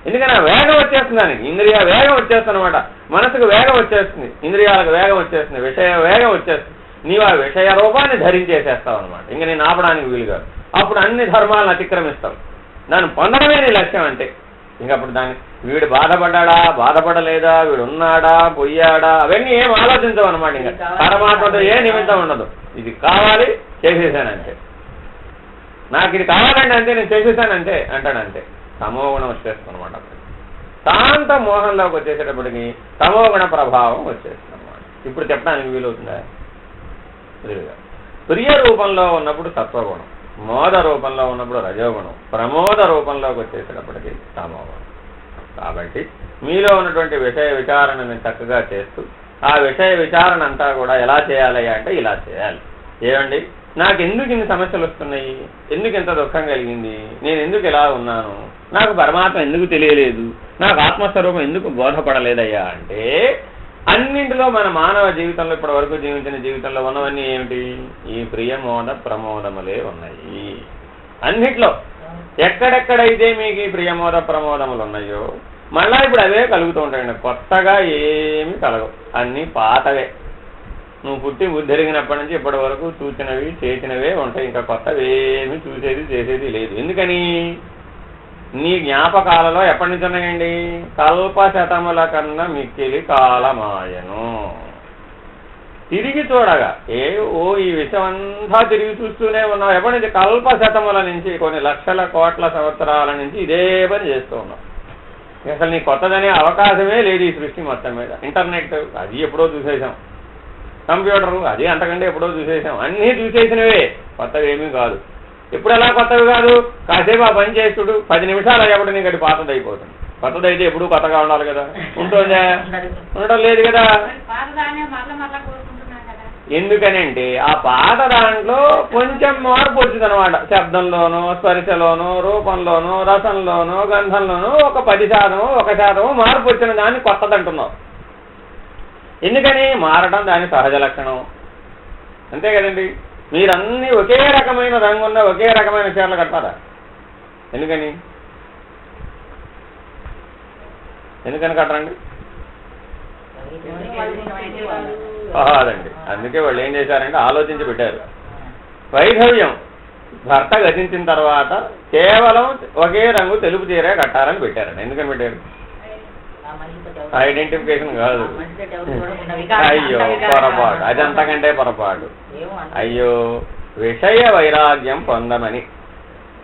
ఎందుకని ఆ వేగం వచ్చేస్తుందని, ఇంద్రియ వేగం వచ్చేస్తుందన్నమాట. మనసుకు వేగం వచ్చేస్తుంది, ఇంద్రియాలకు వేగం వచ్చేస్తుంది, విషయ వేగం వచ్చేస్తుంది. నీవు ఆ విషయ రూపాన్ని ధరించేసేస్తావు అనమాట. ఇంక నేను ఆపడానికి వీలు కాదు. అప్పుడు అన్ని ధర్మాలను అతిక్రమిస్తావు. దాన్ని పొందడమే నీ లక్ష్యం అంటే. ఇంకప్పుడు దాన్ని వీడు బాధపడ్డా, బాధపడలేదా, వీడు ఉన్నాడా, పోయాడా, అవన్నీ ఏం ఆలోచించవు అనమాట. ఇంకా పరమాత్మతో ఏ నిమిత్తం ఉండదు. ఇది కావాలి, చేసేసానంటే. నాకు ఇది కావాలంటే అంతే, నేను చేసేసానంటే అంటాడంతే. తమోగుణం వచ్చేస్తుంది అనమాట. శాంత మోహంలోకి వచ్చేసేటప్పటికి తమోగుణ ప్రభావం వచ్చేస్తుంది అనమాట. ఇప్పుడు చెప్పడానికి వీలవుతుందా? ప్రియ రూపంలో ఉన్నప్పుడు సత్వగుణం, మోద రూపంలో ఉన్నప్పుడు రజోగుణం, ప్రమోద రూపంలోకి వచ్చేసేటప్పటికి తమోగుణం. కాబట్టి మీలో ఉన్నటువంటి విషయ విచారణని చక్కగా చేస్తూ ఆ విషయ విచారణ అంతా కూడా ఎలా చేయాలి అంటే ఇలా చేయాలి. ఏమండి, నాకు ఎందుకు ఇన్ని సమస్యలు వస్తున్నాయి, ఎందుకు ఇంత దుఃఖం కలిగింది, నేను ఎందుకు ఇలా ఉన్నాను, నాకు పరమాత్మ ఎందుకు తెలియలేదు, నాకు ఆత్మస్వరూపం ఎందుకు బోధపడలేదయ్యా అంటే అన్నింటిలో మన మానవ జీవితంలో ఇప్పటి వరకు జీవించిన జీవితంలో ఉన్నవన్నీ ఏమిటి? ఈ ప్రియమోద ప్రమోదములే ఉన్నాయి. అన్నిట్లో ఎక్కడెక్కడైతే మీకు ఈ ప్రియమోద ప్రమోదములు ఉన్నాయో మళ్ళా ఇప్పుడు అవే కలుగుతూ ఉంటాయండి. కొత్తగా ఏమి కలగవు, అన్నీ పాతవే. నువ్వు పుట్టి ఉద్ధరిగినప్పటి నుంచి ఇప్పటి వరకు చూసినవి చేసినవే ఉంటాయి. ఇంకా కొత్తవి ఏమి చూసేది చేసేది లేదు. ఎందుకని నీ జ్ఞాపకాలలో ఎప్పటి నుంచి ఉన్నాయండి? కల్పశతముల కన్నా మిక్కిలి కాలమాయను. తిరిగి చూడగా ఈ విషయం అంతా తిరిగి చూస్తూనే ఉన్నావు. ఎప్పటి నుంచి? కల్పశతముల నుంచి, కొన్ని లక్షల కోట్ల సంవత్సరాల నుంచి ఇదే పని చేస్తూ ఉన్నావు. అసలు నీ కొత్తదనే అవకాశమే లేదు ఈ సృష్టి మొత్తం మీద. ఇంటర్నెట్ అది ఎప్పుడో చూసేసాం, కంప్యూటరు అది అంతకంటే ఎప్పుడో చూసేసాం. అన్నీ చూసేసినవే, కొత్తవి ఏమీ కాదు. ఎప్పుడు ఎలా కొత్తవి కాదు? కాసేపు ఆ పని చేస్తుడు 10 నిమిషాలు అయ్యేప్పుడు నీకు అది పాతది అయిపోతుంది. కొత్తదైతే ఎప్పుడు కొత్తగా ఉండాలి కదా, ఉంటుందా? ఉండటం లేదు కదా. ఎందుకని అంటే ఆ పాత దాంట్లో కొంచెం మార్పు వచ్చింది అనమాట. శబ్దంలోనో, స్పర్శలోనో, రూపంలోనో, రసంలోనో, గంధంలోనో ఒక 10% 1% మార్పు వచ్చిన దాన్ని కొత్తది అంటున్నావు. ఎందుకని? మారడం దాని సహజ లక్షణం, అంతే కదండి. మీరన్నీ ఒకే రకమైన రంగున్న ఒకే రకమైన చీరలు కట్టారా? ఎందుకని కట్టరండి? అదండి. అందుకే వాళ్ళు ఏం చేశారంటే ఆలోచించి పెట్టారు. వైధవ్యం భర్త గతించిన తర్వాత కేవలం ఒకే రంగు తెలుపు చీరే కట్టాలని పెట్టారండి. ఎందుకని పెట్టారు? ఐడెంటిఫికేషన్ కాదు. అయ్యో పొరపాటు, అది అంతకంటే పొరపాటు. అయ్యో విషయ వైరాగ్యం పొందమని.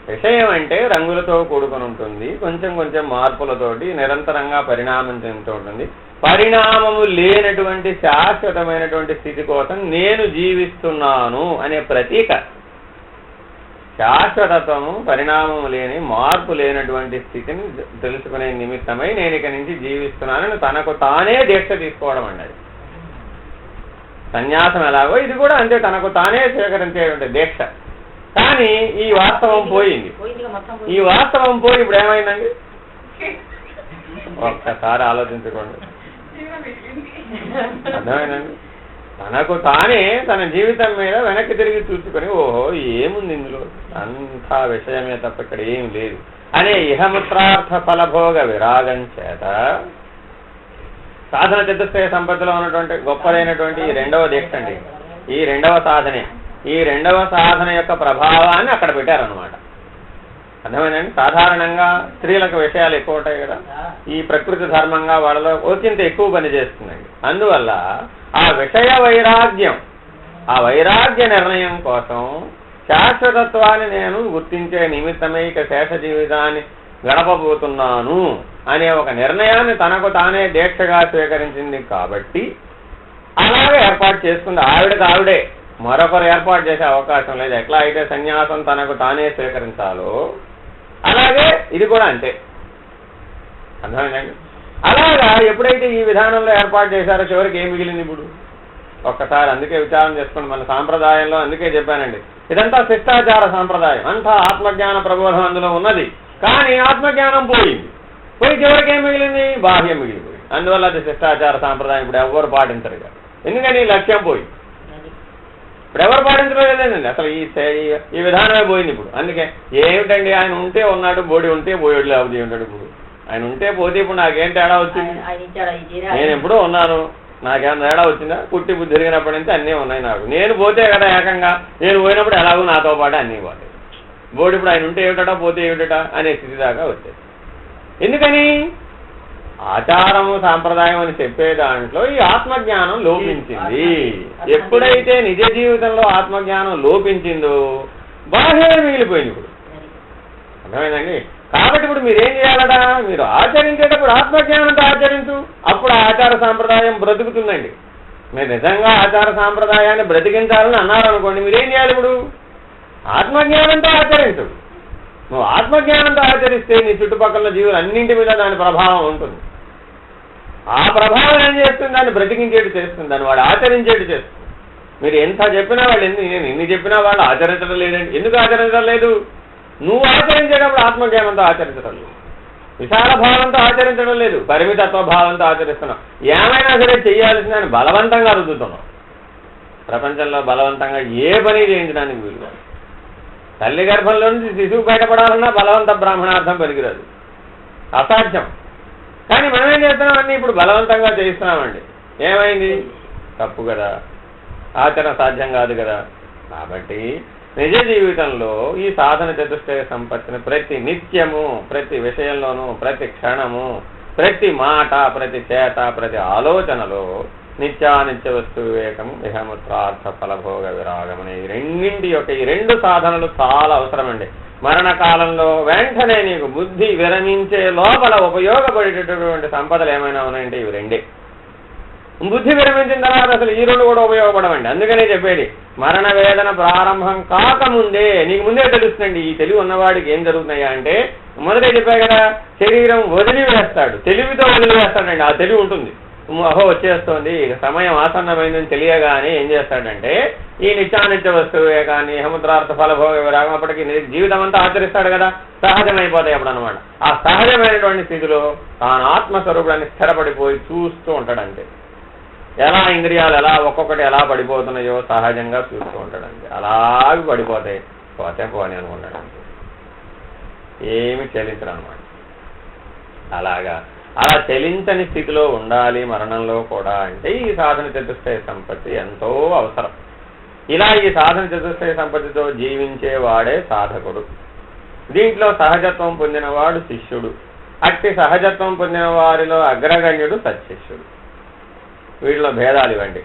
విషయం అంటే రంగులతో కూడుకొని ఉంటుంది, కొంచెం కొంచెం మార్పులతోటి నిరంతరంగా పరిణామం చెందుతూ ఉంటుంది. పరిణామము లేనటువంటి శాశ్వతమైనటువంటి స్థితి కోసం నేను జీవిస్తున్నాను అనే ప్రతీక. శాశ్వతత్వము, పరిణామము లేని, మార్పు లేనటువంటి స్థితిని తెలుసుకునే నిమిత్తమై నేను ఇక నుంచి జీవిస్తున్నానని తనకు తానే దీక్ష తీసుకోవడం అన్నది. సన్యాసం ఎలాగో ఇది కూడా అంతే, తనకు తానే స్వీకరించేటువంటి దీక్ష. కానీ ఈ వాస్తవం పోయింది. ఈ వాస్తవం పోయి ఇప్పుడు ఏమైందండి? ఒక్కసారి ఆలోచించుకోండి, అర్థమైందండి. తనకు తానే తన జీవితం మీద వెనక్కి తిరిగి చూసుకొని ఓహో ఏముంది ఇందులో, అంతా విషయమే తప్ప ఇక్కడ ఏం లేదు అనే ఇహముత్రార్థ ఫలభోగ విరాగం చేత సాధన చతుష్టయ సంపత్తిలో ఉన్నటువంటి గొప్పదైనటువంటి ఈ రెండవ దీక్ష అండి. ఈ రెండవ సాధనే, ఈ రెండవ సాధన యొక్క ప్రభావాన్ని అక్కడ పెట్టారనమాట. అర్థమైందండి. సాధారణంగా స్త్రీలకు విషయాలు ఎక్కువ ఉంటాయి కదా, ఈ ప్రకృతి ధర్మంగా వాళ్ళలో ఒకంత ఎక్కువ పని చేస్తుందండి. అందువల్ల ఆ విషయ వైరాగ్యం, ఆ వైరాగ్య నిర్ణయం కోసం శాశ్వతత్వాన్ని నేను గుర్తించే నిమిత్తమై ఇక శేష జీవితాన్ని గడపబోతున్నాను అనే ఒక నిర్ణయాన్ని తనకు తానే దీక్షగా స్వీకరించింది. కాబట్టి అలాగే ఏర్పాటు చేసుకుంది. ఆవిడకి ఆవిడే, మరొకరు ఏర్పాటు చేసే అవకాశం లేదు. ఎట్లా అయితే సన్యాసం తనకు తానే స్వీకరించాలో అలాగే ఇది కూడా అంతే. అర్థమైందండి. అలాగా ఎప్పుడైతే ఈ విధానంలో ఏర్పాటు చేశారో చివరికి ఏం మిగిలింది ఇప్పుడు? ఒక్కసారి అందుకే విచారం చేసుకోండి. మన సాంప్రదాయంలో అందుకే చెప్పానండి, ఇదంతా శిష్టాచార సాంప్రదాయం, అంతా ఆత్మజ్ఞాన ప్రబోధం అందులో ఉన్నది. కానీ ఆత్మజ్ఞానం పోయింది. పోయి చివరికి ఏం మిగిలింది? బాహ్యం మిగిలిపోయింది. అందువల్ల అది శిష్టాచార సాంప్రదాయం ఇప్పుడు ఎవరు పాటించరు కదా. ఎందుకని? లక్ష్యం పోయి ఇప్పుడు ఎవరు పాటించడం లేదండి. అసలు ఈ విధానమే పోయింది ఇప్పుడు. అందుకే ఏమిటండి, ఆయన ఉంటే ఉన్నాడు, బోడి ఉంటే బోయడు, లేకపోతే ఉంటాడు. ఇప్పుడు ఆయన ఉంటే పోతే ఇప్పుడు నాకేం తేడా వచ్చింది? నేను ఎప్పుడూ ఉన్నాను, నాకేమైనా తేడా వచ్చిందా? పుట్టి బుద్ధి తిరిగినప్పటి నుంచి అన్నీ ఉన్నాయి నాకు. నేను పోతే కదా ఏకంగా, నేను పోయినప్పుడు ఎలాగో నాతో పాటు అన్నీ పోతాయి. బోడి ఇప్పుడు ఆయన ఉంటే ఏమిటా, పోతే ఏమిటా అనే స్థితి దాకా వచ్చేది. ఎందుకని? ఆచారము సాంప్రదాయం అని చెప్పే దాంట్లో ఈ ఆత్మజ్ఞానం లోపించింది. ఎప్పుడైతే నిజ జీవితంలో ఆత్మజ్ఞానం లోపించిందో బాహ్యమే మిగిలిపోయింది ఇప్పుడు. అర్థమైందండి. కాబట్టి ఇప్పుడు మీరేం చేయాలట? మీరు ఆచరించేటప్పుడు ఆత్మజ్ఞానంతో ఆచరించు, అప్పుడు ఆచార సాంప్రదాయం బ్రతుకుతుందండి. మీరు నిజంగా ఆచార సాంప్రదాయాన్ని బ్రతికించాలని అన్నారనుకోండి, మీరేం చేయాలి? ఇప్పుడు ఆత్మజ్ఞానంతో ఆచరించు. నువ్వు ఆత్మజ్ఞానంతో ఆచరిస్తే నీ చుట్టుపక్కల జీవులు అన్నింటి మీద దాని ప్రభావం ఉంటుంది. ఆ ప్రభావం ఏం చేస్తుంది? దాన్ని బ్రతికించేటి చేస్తుంది, దాన్ని వాడు ఆచరించేటి చేస్తుంది. మీరు ఎంత చెప్పినా వాళ్ళు నేను ఎన్ని చెప్పినా వాళ్ళు ఆచరించడం లేదండి. ఎందుకు ఆచరించడం లేదు? నువ్వు ఆచరించేటప్పుడు ఆత్మజ్ఞానంతో ఆచరించడం లేదు, విశాల భావంతో ఆచరించడం లేదు, పరిమితత్వ భావంతో ఆచరిస్తున్నావు. ఏమైనా సరే చెయ్యాల్సిన దాన్ని బలవంతంగా రుద్దుతున్నావు. ప్రపంచంలో బలవంతంగా ఏ పని చేయించడానికి వీలు. తల్లి గర్భంలో నుంచి శిశువు బయటపడాలన్నా బలవంత బ్రాహ్మణార్థం పనికిరాదు, అసాధ్యం. కానీ మనం ఏం చేస్తున్నామండి? ఇప్పుడు బలవంతంగా చేయిస్తున్నామండి. ఏమైంది? తప్పు కదా, ఆచరణ సాధ్యం కాదు కదా. కాబట్టి నిజ జీవితంలో ఈ సాధన చతుష్టయ సంపత్తిని ప్రతి నిత్యము, ప్రతి విషయంలోనూ, ప్రతి క్షణము, ప్రతి మాట, ప్రతి చేత, ప్రతి ఆలోచనలో నిత్యానిత్య వస్తు వివేకం, ఇహముత్రార్థ ఫలభోగ విరాగమనే ఈ రెండింటి యొక్క ఈ రెండు సాధనలు చాలా అవసరమండి. మరణకాలంలో వెంటనే నీకు బుద్ధి విరమించే లోపల ఉపయోగపడేటటువంటి సంపదలు ఏమైనా ఉన్నాయంటే ఇవి రెండే. బుద్ధి విరమించిన తర్వాత అసలు ఈ రెండు కూడా ఉపయోగపడవండి. అందుకనే చెప్పేది, మరణ వేదన ప్రారంభం కాకముందే నీకు ముందే తెలుస్తుందండి ఈ తెలివి ఉన్నవాడికి ఏం జరుగుతున్నాయా అంటే, మొదటే చెప్పా కదా, శరీరం వదిలివేస్తాడు, తెలివితో వదిలివేస్తాడండి. ఆ తెలివి ఉంటుంది, అహో వచ్చేస్తోంది, సమయం ఆసన్నమైందని తెలియగానే ఏం చేస్తాడంటే ఈ నిత్యానిత్య వస్తువే కానీ సముద్రార్థ ఫలభోగ విరాగం అప్పటికి జీవితం అంతా ఆచరిస్తాడు కదా, సహజమైపోతాయి అప్పుడు అనమాట. ఆ సహజమైనటువంటి స్థితిలో తాను ఆత్మస్వరూపుడాన్ని స్థిరపడిపోయి చూస్తూ ఉంటాడంటే, ఎలా ఇంద్రియాలు ఎలా ఒక్కొక్కటి ఎలా పడిపోతున్నాయో సహజంగా చూస్తూ ఉంటాడంటే, అలాగే పడిపోతాయి, పోతే పోని అనుకుంటాడంటే ఏమి చెల్లించరు అనమాట. అలా చెలించని స్థితిలో ఉండాలి మరణంలో కూడా అంటే ఈ సాధన చతుష్టయ సంపత్తి ఎంతో అవసరం. ఇలా ఈ సాధన చతుష్టయ సంపత్తితో జీవించేవాడే సాధకుడు. దీంట్లో సహజత్వం పొందినవాడు శిష్యుడు. అట్టి సహజత్వం పొందిన వారిలో అగ్రగణ్యుడు సత్శిష్యుడు. వీటిలో భేదాలు ఇవ్వండి.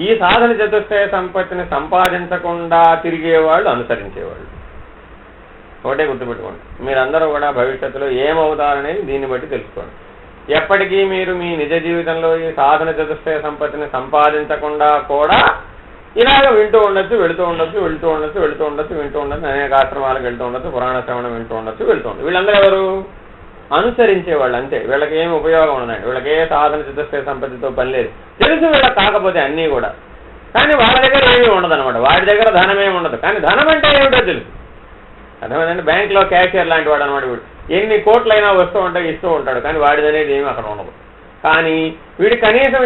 ఈ సాధన చతుష్టయ సంపత్తిని సంపాదించకుండా తిరిగేవాళ్ళు అనుసరించేవాళ్ళు. ఒకటే గుర్తుపెట్టుకోండి, మీరందరూ కూడా భవిష్యత్తులో ఏమవుతారనేది దీన్ని బట్టి తెలుసుకోండి. ఎప్పటికీ మీరు మీ నిజ జీవితంలో ఈ సాధన చతుష్టయ సంపత్తిని సంపాదించకుండా కూడా ఇలాగ వింటూ ఉండొచ్చు, వెళుతూ ఉండొచ్చు, వింటూ ఉండొచ్చు, అనేక ఆశ్రమాలకు వెళ్తూ ఉండొచ్చు, పురాణ శ్రవణం వింటూ ఉండొచ్చు. వీళ్ళందరూ ఎవరు? అనుసరించేవాళ్ళు అంతే. వీళ్ళకి ఏమి ఉపయోగం ఉండదండి, వీళ్ళకి ఏ సాధన చతుష్టయ సంపత్తితో పని లేదు. తెలుసు వీళ్ళకి కాకపోతే అన్నీ కూడా, కానీ వాళ్ళ దగ్గర ఏమీ ఉండదన్నమాట. వాడి దగ్గర ధనమేమి ఉండదు, కానీ ధనం అంటే ఏమిటో తెలుసు. అర్థమైందండి. బ్యాంక్లో క్యాషియర్ లాంటి వాడు అనమాట. వీడు ఎన్ని కోట్లైనా వస్తూ ఉంటాయి, ఇస్తూ ఉంటాడు, కానీ వాడిది అనేది ఏమి అక్కడ ఉండదు. కానీ వీడి కనీసం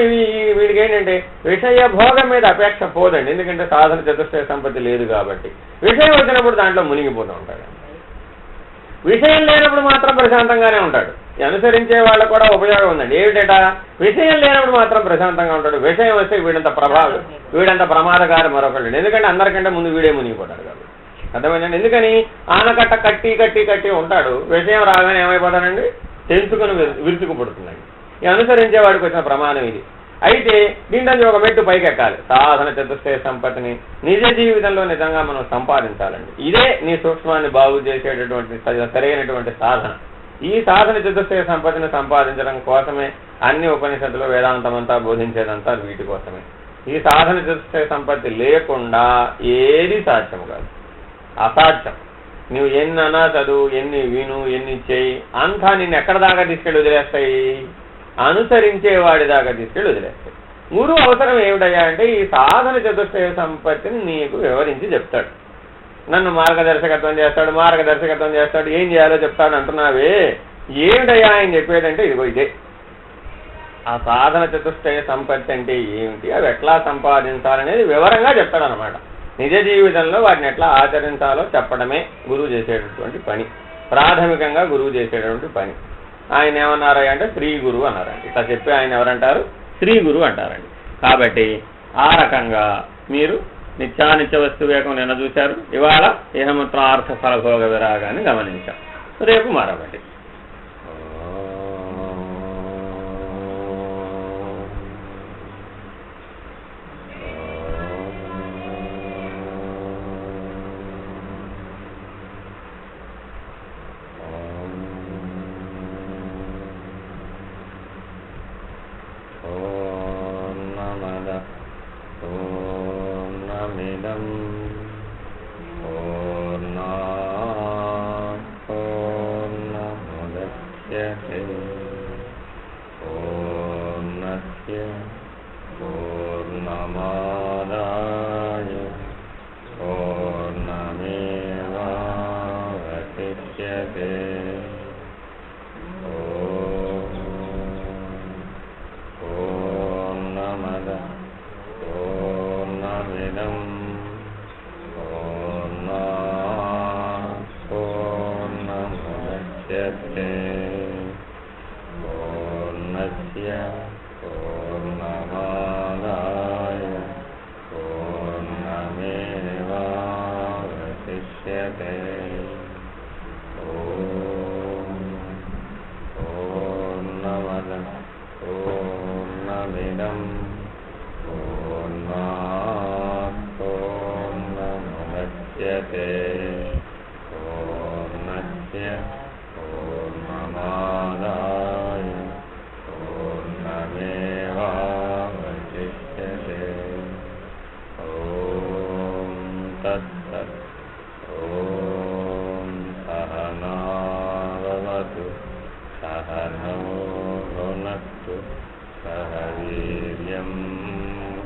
వీడికి ఏంటంటే విషయ భోగం మీద అపేక్ష పోదండి. ఎందుకంటే సాధన చతుష్టయ సంపత్తి లేదు కాబట్టి. విషయం వచ్చినప్పుడు దాంట్లో మునిగిపోతూ ఉంటాడు. విషయం లేనప్పుడు మాత్రం ప్రశాంతంగానే ఉంటాడు. అనుసరించే వాళ్ళకు కూడా ఉపయోగం ఉందండి. ఏమిటా, విషయం లేనప్పుడు మాత్రం ప్రశాంతంగా ఉంటాడు. విషయం వస్తే వీడంత ప్రమాదకారి మరొకళ్ళు. ఎందుకంటే అందరికంటే ముందు వీడే మునిగిపోతాడు కాబట్టి. అర్థమైందండి. ఎందుకని ఆనకట్ట కట్టి ఉంటాడు, విషయం రాగానే ఏమైపోతాడండి, తెంచుకుని విరుచుకుపడుతుందండి. ఈ అనుసరించే వాడికి వచ్చిన ప్రమాదం ఇది. అయితే దీంట్లో ఒక మెట్టు పైకెక్కాలి. సాధన చతుష్టయ సంపత్తిని నిజ జీవితంలో నిజంగా మనం సంపాదించాలండి. ఇదే నీ సూక్ష్మాన్ని బాగు చేసేటటువంటి సరైనటువంటి సాధన. ఈ సాధన చతుష్టయ సంపత్తిని సంపాదించడం కోసమే అన్ని ఉపనిషత్తులు, వేదాంతం అంతా బోధించేదంతా వీటి కోసమే. ఈ సాధన చతుష్టయ సంపత్తి లేకుండా ఏది సాధ్యం కాదు, అసాధ్యం. నువ్వు ఎన్ని అన్నా చదువు, ఎన్ని విను, ఎన్ని చేయి, అంతా నిన్ను ఎక్కడ దాకా తీసుకెళ్ళి వదిలేస్తాయి? అనుసరించేవాడి దాకా తీసుకెళ్ళి వదిలేస్తాయి. గురువు అవసరం ఏమిటయ్యా అంటే ఈ సాధన చతుష్టయ సంపత్తిని నీకు వివరించి చెప్తాడు. నన్ను మార్గదర్శకత్వం చేస్తాడు, ఏం చేయాలో చెప్తాడు అంటున్నావే, ఏమిటయ్యా ఆయన చెప్పేదంటే ఇదిగో ఇదే. ఆ సాధన చతుష్టయ సంపత్తి అంటే ఏమిటి, అవి ఎట్లా సంపాదించాలనేది వివరంగా చెప్తాడు అనమాట. నిజ జీవితంలో వాటిని ఎట్లా ఆచరించాలో చెప్పడమే గురువు చేసేటటువంటి పని. ప్రాథమికంగా గురువు చేసేటటువంటి పని. ఆయన ఏమన్నారా అంటే శ్రీ గురువు అన్నారండి. ఇట్లా చెప్పి ఆయన ఎవరంటారు? శ్రీ గురువు అంటారండి. కాబట్టి ఆ రకంగా మీరు నిత్యానిత్య వస్తు వివేకం నిన్న చూశారు. ఇవాళ ఇహముత్రార్థ ఫలభోగ విరాగాన్ని గమనించాం. రేపు మరొకటి. मुच्यते पूर्णस्य पूर्णमादाय पूर्णमेवावशिष्यते ॐ तत्सत् ॐ सहनावतु सहनौ भुनक्तु सह वीर्यं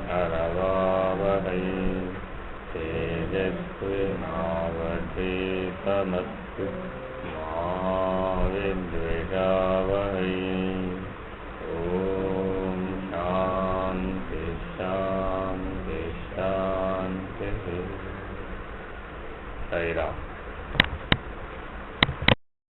करवावहै तेजस्विनावधीतमस्तु मा विद्विषावहै ॐ शान्ति शान्ति शान्तिः। हरे राम।